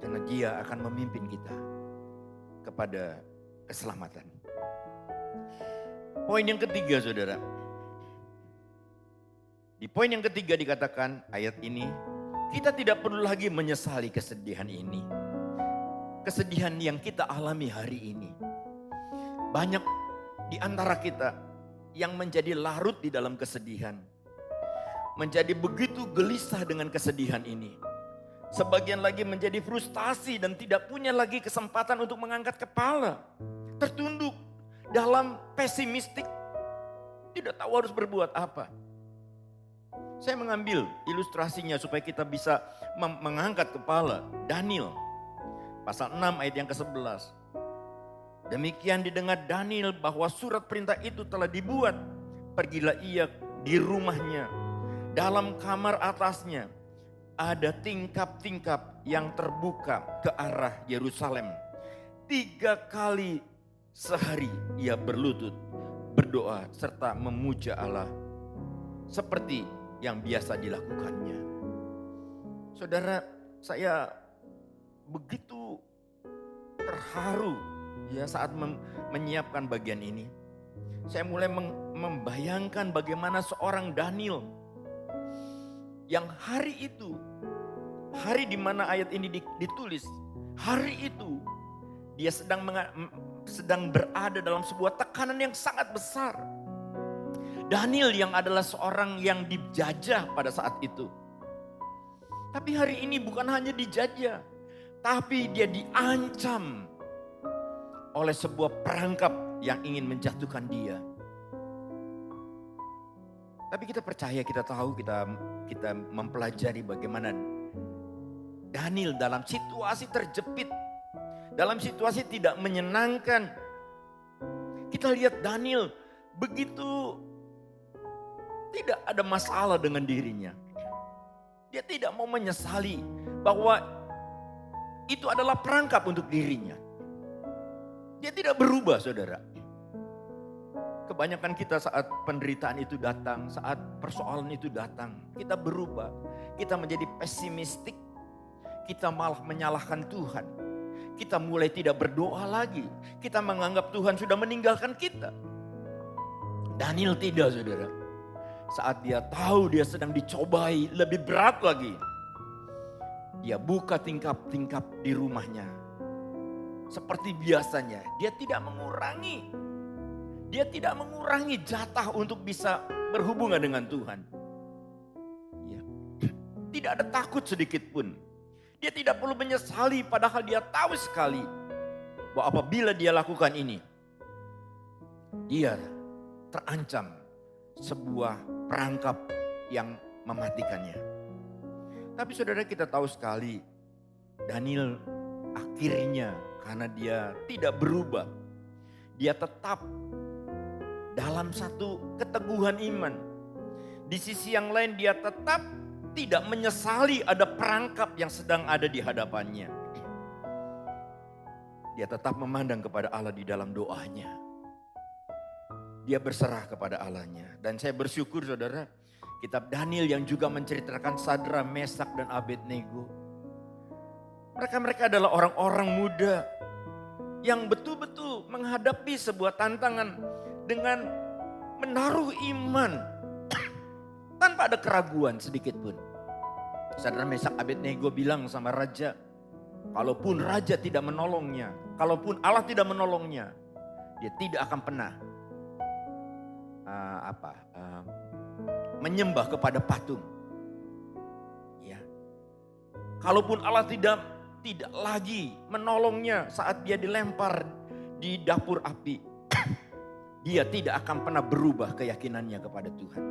Karena dia akan memimpin kita kepada keselamatan. Poin yang ketiga, saudara. Di poin yang ketiga dikatakan ayat ini, kita tidak perlu lagi menyesali kesedihan ini. Kesedihan yang kita alami hari ini. Banyak di antara kita yang menjadi larut di dalam kesedihan. Menjadi begitu gelisah dengan kesedihan ini. Sebagian lagi menjadi frustasi dan tidak punya lagi kesempatan untuk mengangkat kepala. Tertunduk dalam pesimistik. Tidak tahu harus berbuat apa. Saya mengambil ilustrasinya supaya kita bisa mengangkat kepala. Daniel, pasal 6 ayat yang ke-11. Demikian didengar Daniel bahwa surat perintah itu telah dibuat. Pergilah ia di rumahnya. Dalam kamar atasnya ada tingkap-tingkap yang terbuka ke arah Yerusalem. 3 kali sehari ia berlutut, berdoa serta memuja Allah. Seperti yang biasa dilakukannya. Saudara, saya begitu terharu ya saat menyiapkan bagian ini. Saya mulai membayangkan bagaimana seorang Daniel yang hari itu, hari di mana ayat ini ditulis, hari itu dia sedang berada dalam sebuah tekanan yang sangat besar. Daniel yang adalah seorang yang dijajah pada saat itu. Tapi hari ini bukan hanya dijajah, tapi dia diancam oleh sebuah perangkap yang ingin menjatuhkan dia. Tapi kita percaya, kita tahu, kita mempelajari bagaimana Daniel dalam situasi terjepit, dalam situasi tidak menyenangkan. Kita lihat Daniel begitu tidak ada masalah dengan dirinya. Dia tidak mau menyesali bahwa itu adalah perangkap untuk dirinya. Dia tidak berubah, saudara. Kebanyakan kita saat penderitaan itu datang, saat persoalan itu datang, kita berubah. Kita menjadi pesimistik, kita malah menyalahkan Tuhan. Kita mulai tidak berdoa lagi, kita menganggap Tuhan sudah meninggalkan kita. Daniel tidak, saudara. Saat dia tahu dia sedang dicobai lebih berat lagi, dia buka tingkap-tingkap di rumahnya. Seperti biasanya, dia tidak mengurangi jatah untuk bisa berhubungan dengan Tuhan. Ya. Tidak ada takut sedikit pun. Dia tidak perlu menyesali, padahal dia tahu sekali bahwa apabila dia lakukan ini, dia terancam sebuah perangkap yang mematikannya. Tapi saudara, kita tahu sekali Daniel akhirnya karena dia tidak berubah, dia tetap dalam satu keteguhan iman. Di sisi yang lain dia tetap tidak menyesali ada perangkap yang sedang ada di hadapannya. Dia tetap memandang kepada Allah di dalam doanya. Dia berserah kepada Allahnya. Dan saya bersyukur, saudara, kitab Daniel yang juga menceritakan Sadra, Mesak, dan Abednego. Mereka adalah orang-orang muda yang betul-betul menghadapi sebuah tantangan dengan menaruh iman tanpa ada keraguan sedikit pun. Sadra, Mesak, Abednego bilang sama raja, kalaupun raja tidak menolongnya, kalaupun Allah tidak menolongnya, dia tidak akan pernah menyembah kepada patung. Ya. Kalaupun Allah tidak lagi menolongnya saat dia dilempar di dapur api, dia tidak akan pernah berubah keyakinannya kepada Tuhan.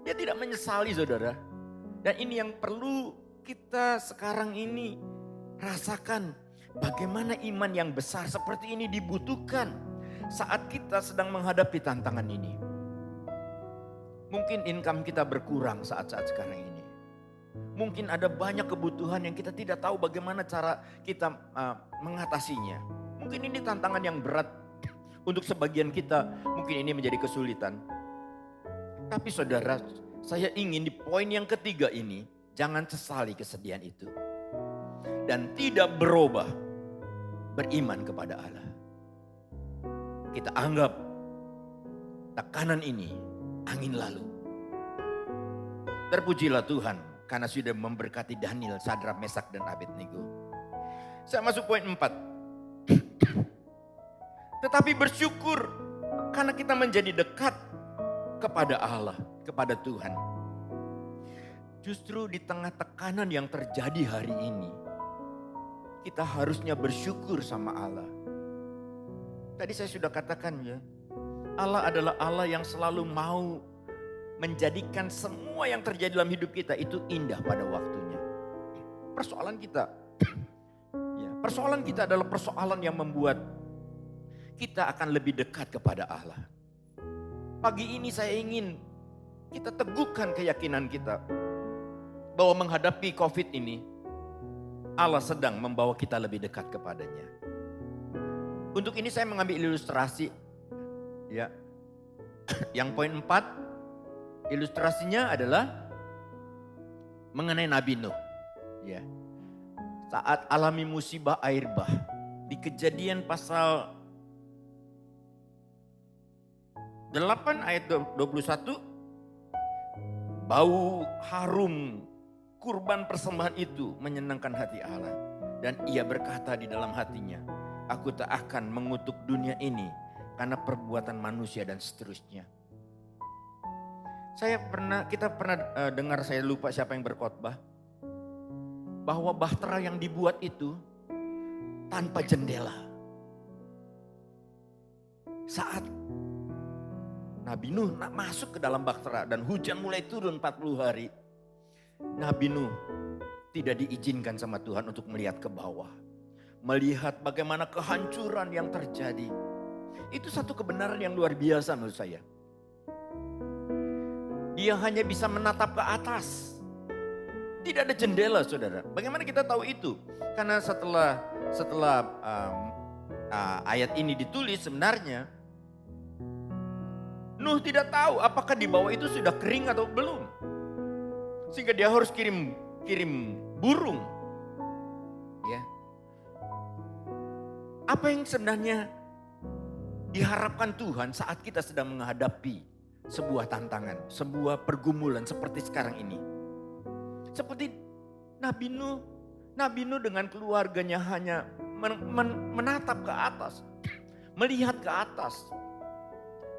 Dia tidak menyesali, saudara. Dan ini yang perlu kita sekarang ini rasakan. Bagaimana iman yang besar seperti ini dibutuhkan saat kita sedang menghadapi tantangan ini. Mungkin income kita berkurang saat-saat sekarang ini. Mungkin ada banyak kebutuhan yang kita tidak tahu bagaimana cara kita mengatasinya. Mungkin ini tantangan yang berat untuk sebagian kita. Mungkin ini menjadi kesulitan. Tapi saudara, saya ingin di poin yang ketiga ini, jangan sesali kesedihan itu. Dan tidak berubah, beriman kepada Allah. Kita anggap tekanan ini angin lalu. Terpujilah Tuhan karena sudah memberkati Daniel, Sadra, Mesak, dan Abednego. Saya masuk poin 4. Tetapi bersyukur karena kita menjadi dekat kepada Allah, kepada Tuhan. Justru di tengah tekanan yang terjadi hari ini, kita harusnya bersyukur sama Allah. Tadi saya sudah katakan ya, Allah adalah Allah yang selalu mau menjadikan semua yang terjadi dalam hidup kita itu indah pada waktunya. Persoalan kita adalah persoalan yang membuat kita akan lebih dekat kepada Allah. Pagi ini saya ingin kita teguhkan keyakinan kita bahwa menghadapi COVID ini, Allah sedang membawa kita lebih dekat kepadanya. Untuk ini saya mengambil ilustrasi ya. Yang poin 4, ilustrasinya adalah mengenai Nabi Nuh. Ya. Saat alami musibah air bah. Di Kejadian pasal 8 ayat 21. Bau harum kurban persembahan itu menyenangkan hati Allah. Dan ia berkata di dalam hatinya, aku tak akan mengutuk dunia ini karena perbuatan manusia dan seterusnya. Kita pernah dengar, saya lupa siapa yang berkhotbah, bahwa bahtera yang dibuat itu tanpa jendela. Saat Nabi Nuh masuk ke dalam bahtera dan hujan mulai turun 40 hari. Nabi Nuh tidak diizinkan sama Tuhan untuk melihat ke bawah. Melihat bagaimana kehancuran yang terjadi. Itu satu kebenaran yang luar biasa menurut saya. Dia hanya bisa menatap ke atas. Tidak ada jendela, saudara. Bagaimana kita tahu itu? Karena setelah ayat ini ditulis sebenarnya, Nuh tidak tahu apakah di bawah itu sudah kering atau belum. Sehingga dia harus kirim burung. Ya. Apa yang sebenarnya diharapkan Tuhan saat kita sedang menghadapi sebuah tantangan, sebuah pergumulan seperti sekarang ini. Seperti Nabi Nuh dengan keluarganya hanya menatap ke atas, melihat ke atas,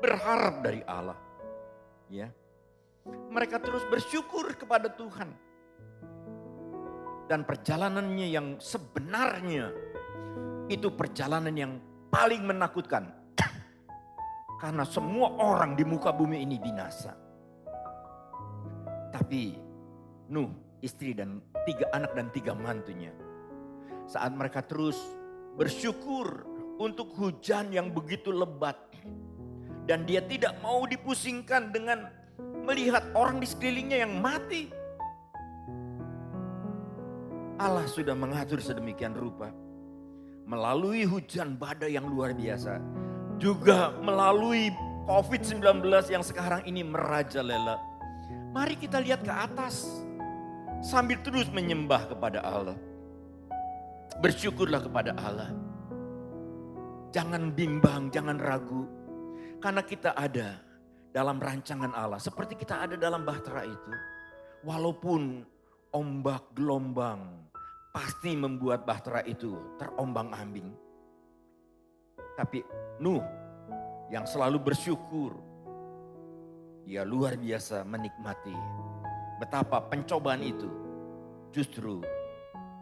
berharap dari Allah. Ya. Mereka terus bersyukur kepada Tuhan. Dan perjalanannya yang sebenarnya itu perjalanan yang paling menakutkan. Karena semua orang di muka bumi ini binasa. Tapi Nuh, istri dan 3 anak dan 3 mantunya. Saat mereka terus bersyukur untuk hujan yang begitu lebat. Dan dia tidak mau dipusingkan dengan melihat orang di sekelilingnya yang mati. Allah sudah mengatur sedemikian rupa. Melalui hujan badai yang luar biasa. Juga melalui COVID-19 yang sekarang ini merajalela. Mari kita lihat ke atas. Sambil terus menyembah kepada Allah. Bersyukurlah kepada Allah. Jangan bimbang, jangan ragu. Karena kita ada dalam rancangan Allah. Seperti kita ada dalam bahtera itu. Walaupun ombak gelombang pasti membuat bahtera itu terombang ambing. Tapi Nuh yang selalu bersyukur. Dia luar biasa menikmati. Betapa pencobaan itu justru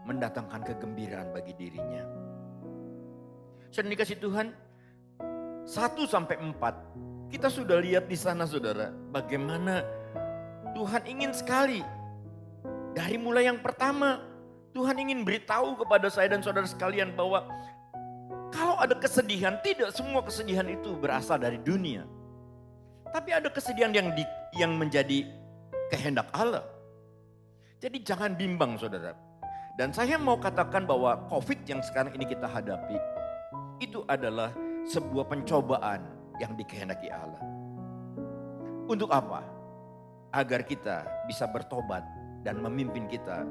mendatangkan kegembiraan bagi dirinya. Saudara dikasih Tuhan, 1-4 kita sudah lihat di sana saudara. Bagaimana Tuhan ingin sekali. Dari mulai yang pertama Tuhan ingin beritahu kepada saya dan saudara sekalian bahwa kalau ada kesedihan, tidak semua kesedihan itu berasal dari dunia. Tapi ada kesedihan yang menjadi kehendak Allah. Jadi jangan bimbang saudara. Dan saya mau katakan bahwa COVID yang sekarang ini kita hadapi, itu adalah sebuah pencobaan yang dikehendaki Allah. Untuk apa? Agar kita bisa bertobat dan memimpin kita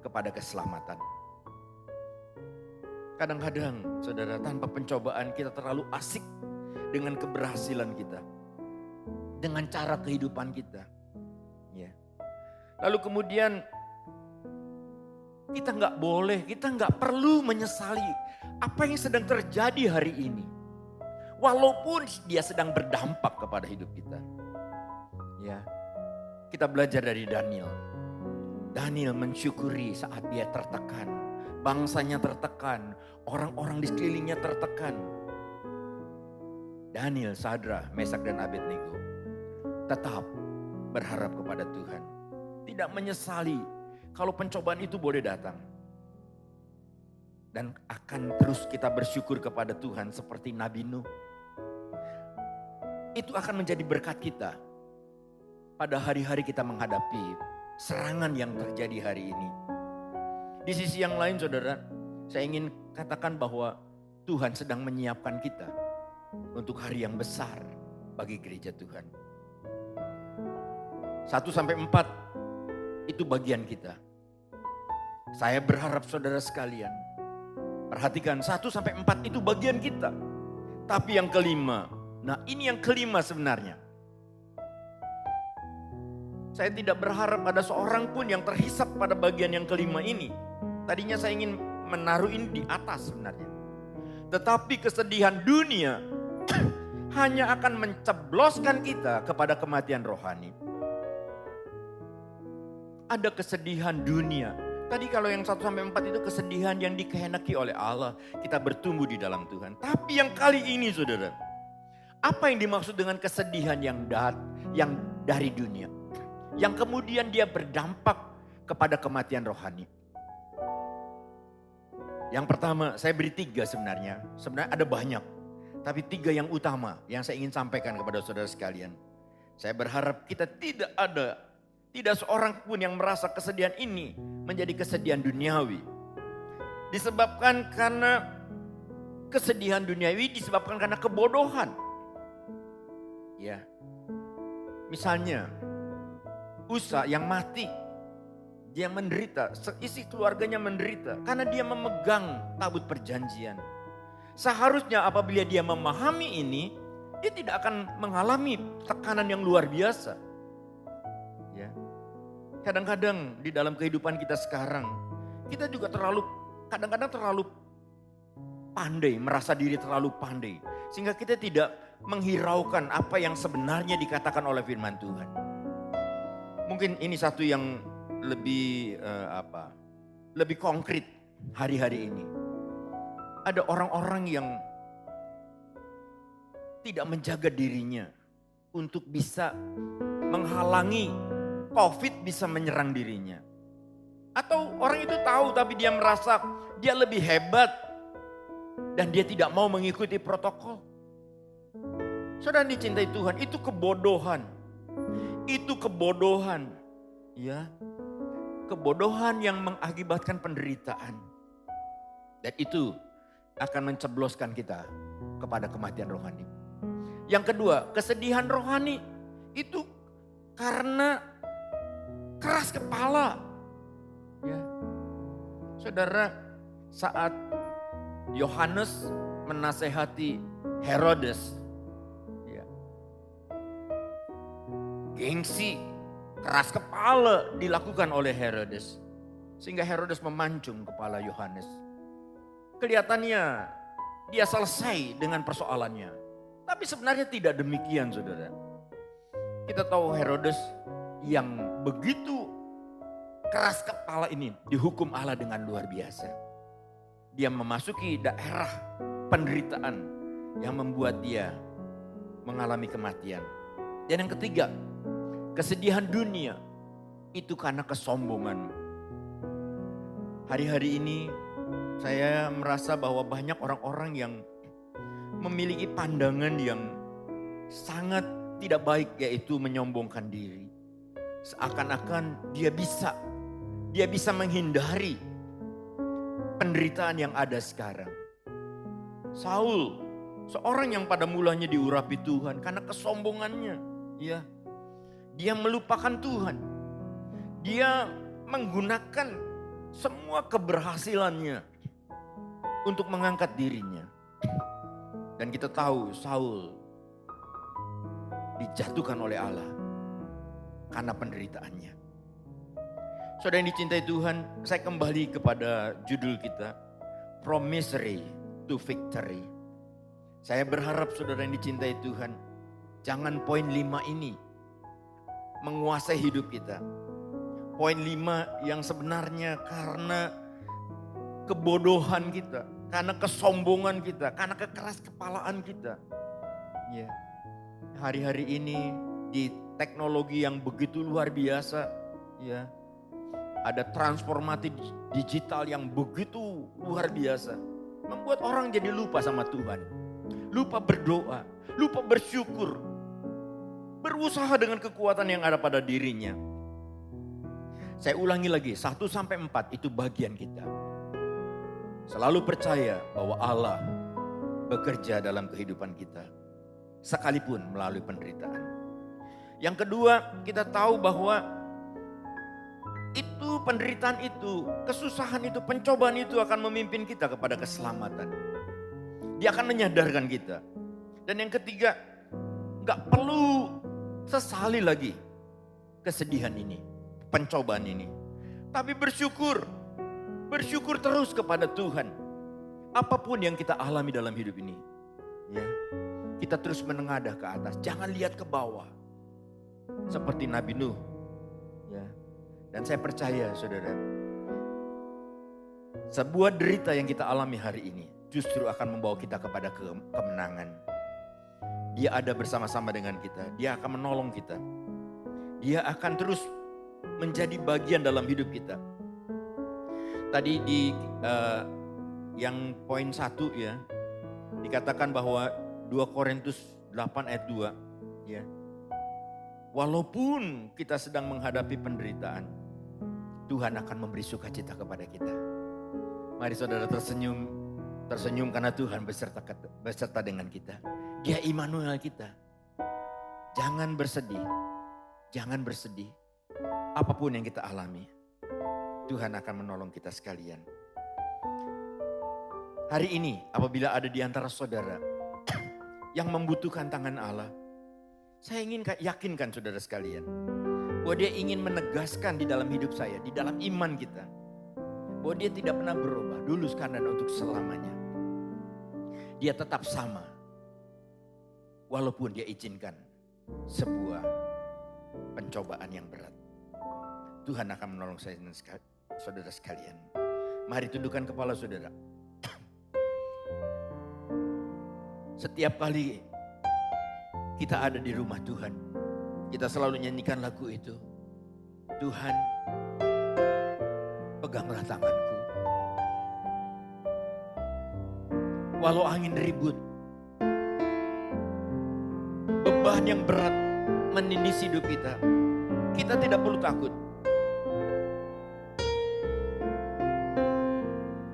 kepada keselamatan. Kadang-kadang saudara, tanpa pencobaan kita terlalu asik dengan keberhasilan kita. Dengan cara kehidupan kita. Ya. Lalu kemudian kita nggak perlu menyesali apa yang sedang terjadi hari ini. Walaupun dia sedang berdampak kepada hidup kita. Ya. Kita belajar dari Daniel. Daniel mensyukuri saat dia tertekan. Bangsanya tertekan, orang-orang di sekelilingnya tertekan. Daniel, Sadra, Mesak dan Abednego tetap berharap kepada Tuhan. Tidak menyesali kalau pencobaan itu boleh datang. Dan akan terus kita bersyukur kepada Tuhan seperti Nabi Nuh. Itu akan menjadi berkat kita pada hari-hari kita menghadapi serangan yang terjadi hari ini. Di sisi yang lain saudara, saya ingin katakan bahwa Tuhan sedang menyiapkan kita untuk hari yang besar bagi gereja Tuhan. 1-4 itu bagian kita. Saya berharap saudara sekalian, perhatikan 1-4 itu bagian kita. Tapi yang kelima, nah ini yang kelima sebenarnya. Saya tidak berharap ada seorang pun yang terhisap pada bagian yang kelima ini. Tadinya saya ingin menaruh ini di atas sebenarnya. Tetapi kesedihan dunia hanya akan mencebloskan kita kepada kematian rohani. Ada kesedihan dunia. Tadi kalau yang 1-4 itu kesedihan yang dikehendaki oleh Allah. Kita bertumbuh di dalam Tuhan. Tapi yang kali ini saudara, Apa yang dimaksud dengan kesedihan yang dari dunia? Yang kemudian dia berdampak kepada kematian rohani. Yang pertama, saya beri 3 sebenarnya. Sebenarnya ada banyak. Tapi 3 yang utama yang saya ingin sampaikan kepada saudara sekalian. Saya berharap kita tidak seorang pun yang merasa kesedihan ini menjadi kesedihan duniawi. Disebabkan karena kesedihan duniawi disebabkan karena kebodohan. Ya. Misalnya Usa yang mati, dia menderita, seisi keluarganya menderita karena dia memegang tabut perjanjian. Seharusnya apabila dia memahami ini, dia tidak akan mengalami tekanan yang luar biasa. Ya. Kadang-kadang di dalam kehidupan kita sekarang, kita juga kadang-kadang terlalu pandai, merasa diri terlalu pandai. Sehingga kita tidak menghiraukan apa yang sebenarnya dikatakan oleh firman Tuhan. Mungkin ini satu yang lebih lebih konkret hari-hari ini. Ada orang-orang yang tidak menjaga dirinya untuk bisa menghalangi COVID bisa menyerang dirinya. Atau orang itu tahu tapi dia merasa dia lebih hebat dan dia tidak mau mengikuti protokol. Saudara dicintai Tuhan, itu kebodohan. Itu kebodohan, ya. Kebodohan yang mengakibatkan penderitaan. Dan itu akan mencebloskan kita kepada kematian rohani. Yang kedua, kesedihan rohani itu karena keras kepala. Ya. Saudara, saat Yohanes menasehati Herodes, gengsi, keras kepala dilakukan oleh Herodes. Sehingga Herodes memancung kepala Yohanes. Kelihatannya dia selesai dengan persoalannya. Tapi sebenarnya tidak demikian, saudara. Kita tahu Herodes yang begitu keras kepala ini dihukum Allah dengan luar biasa. Dia memasuki daerah penderitaan yang membuat dia mengalami kematian. Dan yang ketiga, kesedihan dunia itu karena kesombongan. Hari-hari ini saya merasa bahwa banyak orang-orang yang memiliki pandangan yang sangat tidak baik, yaitu menyombongkan diri. Seakan-akan dia bisa menghindari penderitaan yang ada sekarang. Saul, seorang yang pada mulanya diurapi Tuhan karena kesombongannya, ya. Dia melupakan Tuhan. Dia menggunakan semua keberhasilannya untuk mengangkat dirinya. Dan kita tahu Saul dijatuhkan oleh Allah karena penderitaannya. Saudara yang dicintai Tuhan, saya kembali kepada judul kita, From Misery to Victory. Saya berharap saudara yang dicintai Tuhan, jangan poin 5 ini menguasai hidup kita. Poin 5 yang sebenarnya karena kebodohan kita, karena kesombongan kita, karena kekeras kepalaan kita. Ya. Hari-hari ini di teknologi yang begitu luar biasa, ya. Ada transformasi digital yang begitu luar biasa. Membuat orang jadi lupa sama Tuhan. Lupa berdoa, lupa bersyukur. Berusaha dengan kekuatan yang ada pada dirinya. Saya ulangi lagi, 1-4 itu bagian kita. Selalu percaya bahwa Allah bekerja dalam kehidupan kita. Sekalipun melalui penderitaan. Yang kedua, kita tahu bahwa itu penderitaan itu, kesusahan itu, pencobaan itu akan memimpin kita kepada keselamatan. Dia akan menyadarkan kita. Dan yang ketiga, gak perlu sesali lagi kesedihan ini, pencobaan ini. Tapi bersyukur terus kepada Tuhan. Apapun yang kita alami dalam hidup ini, ya, kita terus menengadah ke atas, jangan lihat ke bawah. Seperti Nabi Nuh, ya. Dan saya percaya saudara, sebuah derita yang kita alami hari ini justru akan membawa kita kepada kemenangan. Dia ada bersama-sama dengan kita. Dia akan menolong kita. Dia akan terus menjadi bagian dalam hidup kita. Tadi di yang poin 1 ya, dikatakan bahwa 2 Korintus 8 ayat 2 ya. Walaupun kita sedang menghadapi penderitaan, Tuhan akan memberi sukacita kepada kita. Mari saudara tersenyum karena Tuhan beserta dengan kita. Dia Immanuel kita. Jangan bersedih. Jangan bersedih. Apapun yang kita alami, Tuhan akan menolong kita sekalian. Hari ini apabila ada di antara saudara yang membutuhkan tangan Allah, saya ingin yakinkan saudara sekalian bahwa dia ingin menegaskan di dalam hidup saya, di dalam iman kita, bahwa dia tidak pernah berubah dulu sekarang dan untuk selamanya. Dia tetap sama walaupun dia izinkan sebuah pencobaan yang berat. Tuhan akan menolong saya dan saudara sekalian. Mari tundukkan kepala saudara. Setiap kali kita ada di rumah Tuhan, kita selalu nyanyikan lagu itu. Tuhan, peganglah tanganku. Walau angin ribut, beban yang berat menindis hidup kita, kita tidak perlu takut.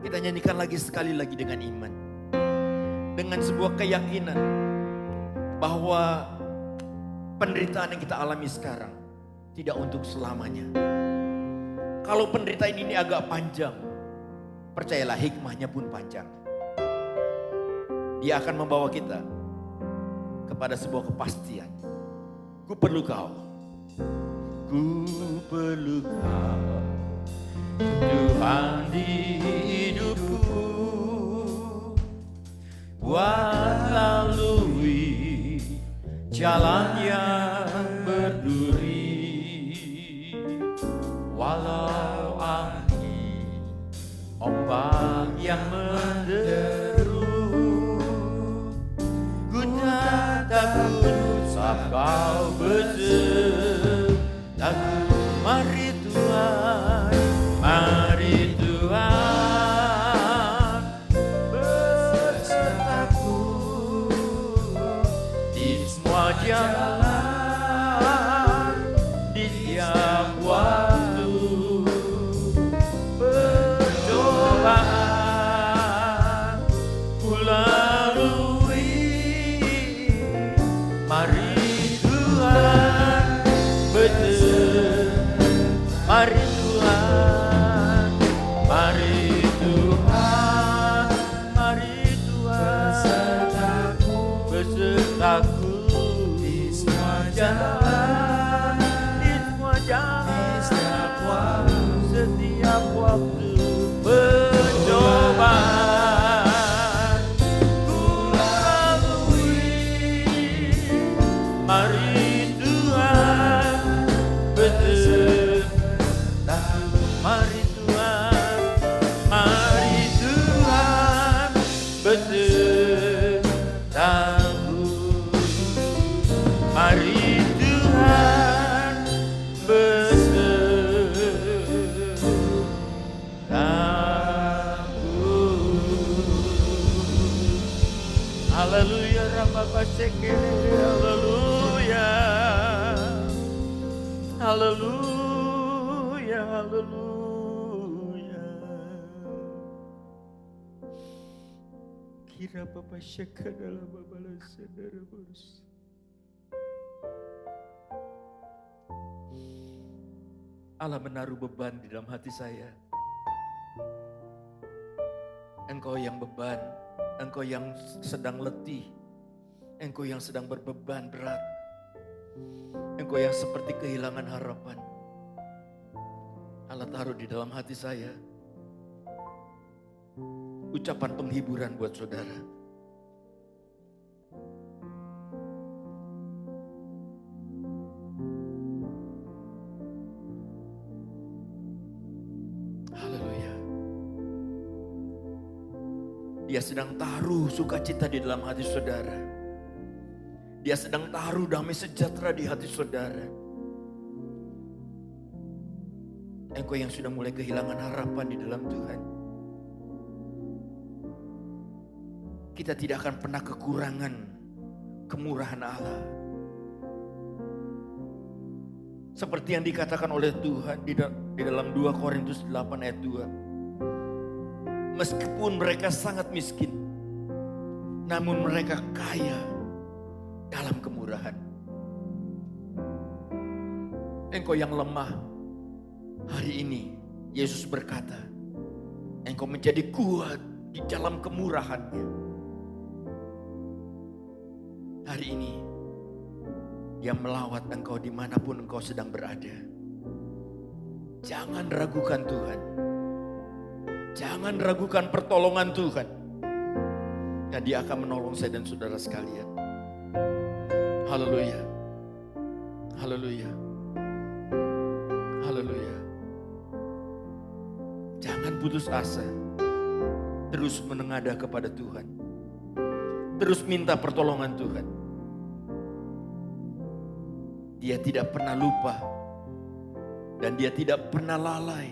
Kita nyanyikan lagi sekali lagi dengan iman. Dengan sebuah keyakinan bahwa penderitaan yang kita alami sekarang tidak untuk selamanya. Kalau penderitaan ini agak panjang, percayalah hikmahnya pun panjang. Dia akan membawa kita kepada sebuah kepastian. Ku perlu kau. Ku perlu kau, Tuhan di hidupku. Buat lalui jalan yang berduri, walau angin ombak yang menderu, ku tak takut saat kau bersertaku. Mari Tuhan, mari Tuhan, jalan di tiap waktu percobaan ku lalui. Mari Tuhan betul, mari Tuhan, mari Tuhan, mari Tuhan besertaku. Jalan, di semua jalan, setiap waktu pencobaan ku lalui. Mari Tuhan besertaku. Mari Tuhan, mari Tuhan besertaku. Mari Tuhan besertaku. Haleluya, haleluya, haleluya, haleluya. Kira Bapak syaka dalam babalah saudara bos. Allah menaruh beban di dalam hati saya. Engkau yang beban, engkau yang sedang letih, engkau yang sedang berbeban berat, engkau yang seperti kehilangan harapan. Allah taruh di dalam hati saya ucapan penghiburan buat saudara. Dia sedang taruh sukacita di dalam hati saudara. Dia sedang taruh damai sejahtera di hati saudara. Engkau yang sudah mulai kehilangan harapan di dalam Tuhan. Kita tidak akan pernah kekurangan kemurahan Allah. Seperti yang dikatakan oleh Tuhan di dalam 2 Korintus 8 ayat 2. Meskipun mereka sangat miskin, namun mereka kaya dalam kemurahan. Engkau yang lemah, hari ini Yesus berkata, engkau menjadi kuat di dalam kemurahan-Nya. Hari ini Dia melawat engkau dimanapun engkau sedang berada. Jangan ragukan Tuhan. Jangan ragukan pertolongan Tuhan. Dan Dia akan menolong saya dan saudara sekalian. Haleluya. Haleluya. Haleluya. Jangan putus asa. Terus menengadah kepada Tuhan. Terus minta pertolongan Tuhan. Dia tidak pernah lupa. Dan Dia tidak pernah lalai.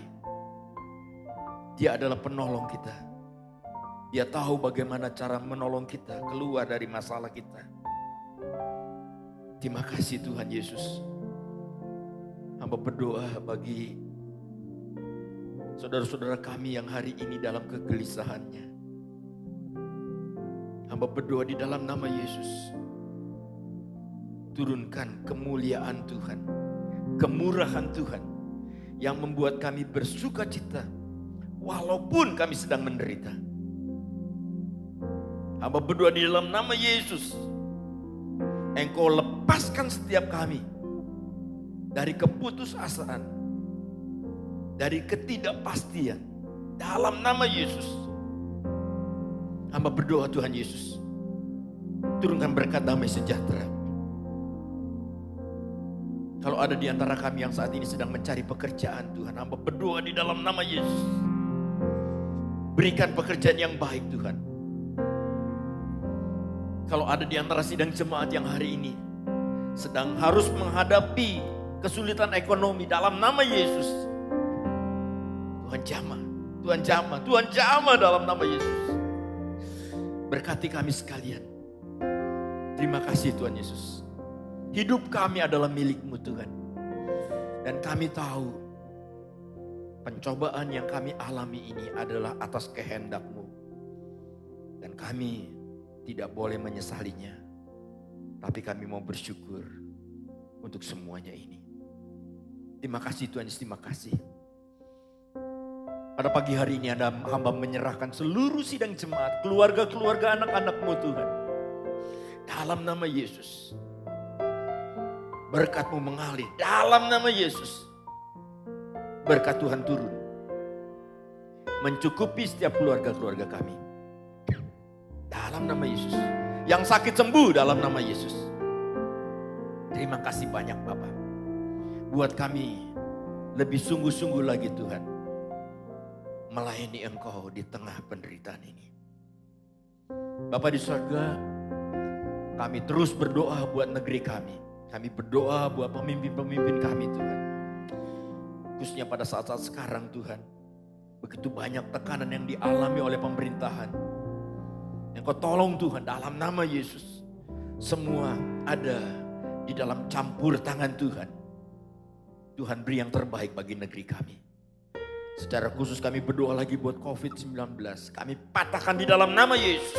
Dia adalah penolong kita. Dia tahu bagaimana cara menolong kita keluar dari masalah kita. Terima kasih Tuhan Yesus. Hamba berdoa bagi saudara-saudara kami yang hari ini dalam kegelisahannya. Hamba berdoa di dalam nama Yesus. Turunkan kemuliaan Tuhan, kemurahan Tuhan yang membuat kami bersuka cita walaupun kami sedang menderita. Hamba berdoa di dalam nama Yesus. Engkau lepaskan setiap kami dari keputusasaan, dari ketidakpastian. Dalam nama Yesus. Hamba berdoa Tuhan Yesus. Turunkan berkat damai sejahtera. Kalau ada di antara kami yang saat ini sedang mencari pekerjaan Tuhan, hamba berdoa di dalam nama Yesus. Berikan pekerjaan yang baik Tuhan. Kalau ada di antara sidang jemaat yang hari ini sedang harus menghadapi kesulitan ekonomi, dalam nama Yesus. Tuhan jamah, Tuhan jamah, Tuhan jamah dalam nama Yesus. Berkati kami sekalian. Terima kasih Tuhan Yesus. Hidup kami adalah milik-Mu Tuhan. Dan kami tahu pencobaan yang kami alami ini adalah atas kehendak-Mu. Dan kami tidak boleh menyesalinya. Tapi kami mau bersyukur untuk semuanya ini. Terima kasih Tuhan Yesus, terima kasih. Pada pagi hari ini ada hamba menyerahkan seluruh sidang jemaat, keluarga-keluarga anak-anak-Mu Tuhan. Dalam nama Yesus. Berkat-Mu mengalir dalam nama Yesus. Berkat Tuhan turun. Mencukupi setiap keluarga-keluarga kami. Dalam nama Yesus. Yang sakit sembuh dalam nama Yesus. Terima kasih banyak Bapak. Buat kami lebih sungguh-sungguh lagi Tuhan. Melayani Engkau di tengah penderitaan ini. Bapak di surga, kami terus berdoa buat negeri kami. Kami berdoa buat pemimpin-pemimpin kami Tuhan. Khususnya pada saat-saat sekarang Tuhan. Begitu banyak tekanan yang dialami oleh pemerintahan. Engkau tolong Tuhan dalam nama Yesus. Semua ada di dalam campur tangan Tuhan. Tuhan beri yang terbaik bagi negeri kami. Secara khusus kami berdoa lagi buat COVID-19. Kami patahkan di dalam nama Yesus.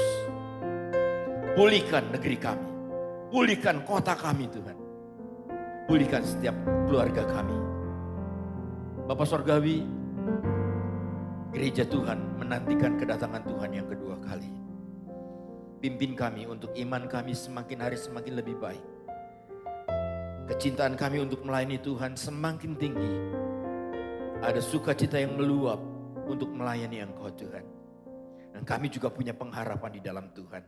Pulihkan negeri kami. Pulihkan kota kami Tuhan. Pulihkan setiap keluarga kami. Bapak Sorgawi, gereja Tuhan menantikan kedatangan Tuhan yang kedua kali. Pimpin kami untuk iman kami semakin hari semakin lebih baik. Kecintaan kami untuk melayani Tuhan semakin tinggi. Ada sukacita yang meluap untuk melayani Engkau Tuhan. Dan kami juga punya pengharapan di dalam Tuhan.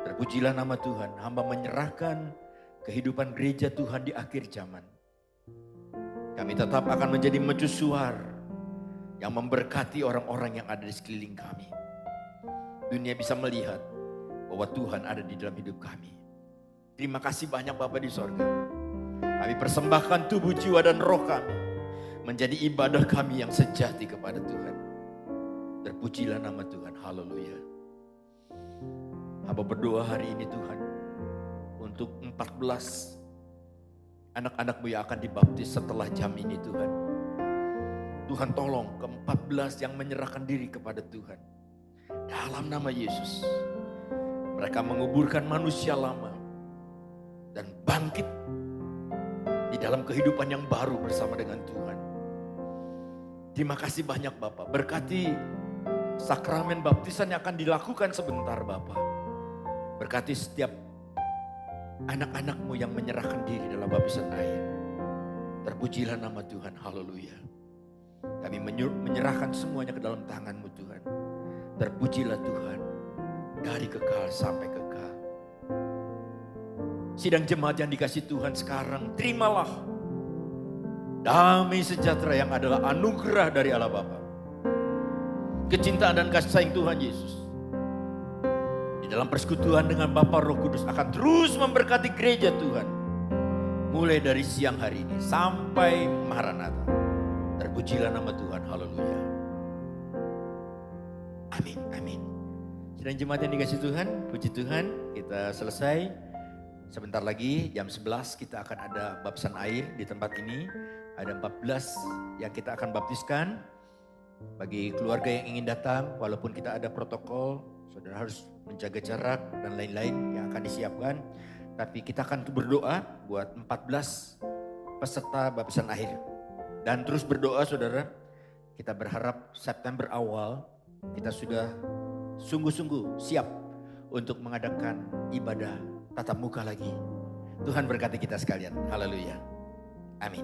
Terpujilah nama Tuhan, hamba menyerahkan kehidupan gereja Tuhan di akhir zaman. Kami tetap akan menjadi mercusuar yang memberkati orang-orang yang ada di sekeliling kami. Dunia bisa melihat bahwa Tuhan ada di dalam hidup kami. Terima kasih banyak Bapa di sorga. Kami persembahkan tubuh, jiwa, dan roh kami menjadi ibadah kami yang sejati kepada Tuhan. Terpujilah nama Tuhan. Haleluya. Hamba berdoa hari ini Tuhan untuk 14 anak-anak-Mu yang akan dibaptis setelah jam ini Tuhan. Tuhan tolong ke-14 yang menyerahkan diri kepada Tuhan. Dalam nama Yesus. Mereka menguburkan manusia lama dan bangkit di dalam kehidupan yang baru bersama dengan Tuhan. Terima kasih banyak Bapak. Berkati sakramen baptisan yang akan dilakukan sebentar Bapak. Berkati setiap anak-anak-Mu yang menyerahkan diri dalam baptisan air. Terpujilah nama Tuhan. Haleluya. Kami menyerahkan semuanya ke dalam tangan-Mu Tuhan. Terpujilah Tuhan. Dari kekal sampai kekal. Sidang jemaat yang dikasih Tuhan sekarang, terimalah damai sejahtera yang adalah anugerah dari Allah Bapa. Kecintaan dan kasih sayang Tuhan Yesus di dalam persekutuan dengan Bapa Roh Kudus akan terus memberkati gereja Tuhan. Mulai dari siang hari ini sampai Maranatha. Terpujilah nama Tuhan. Haleluya. Amin. Amin. Sidang jemaat yang dikasih Tuhan, puji Tuhan, kita selesai. Sebentar lagi jam 11 kita akan ada baptisan air di tempat ini. Ada 14 yang kita akan baptiskan. Bagi keluarga yang ingin datang, walaupun kita ada protokol, saudara harus menjaga jarak dan lain-lain yang akan disiapkan. Tapi kita akan berdoa buat 14 peserta baptisan air. Dan terus berdoa saudara, kita berharap September awal kita sudah sungguh-sungguh siap untuk mengadakan ibadah tatap muka lagi. Tuhan berkati kita sekalian. Haleluya. Amin.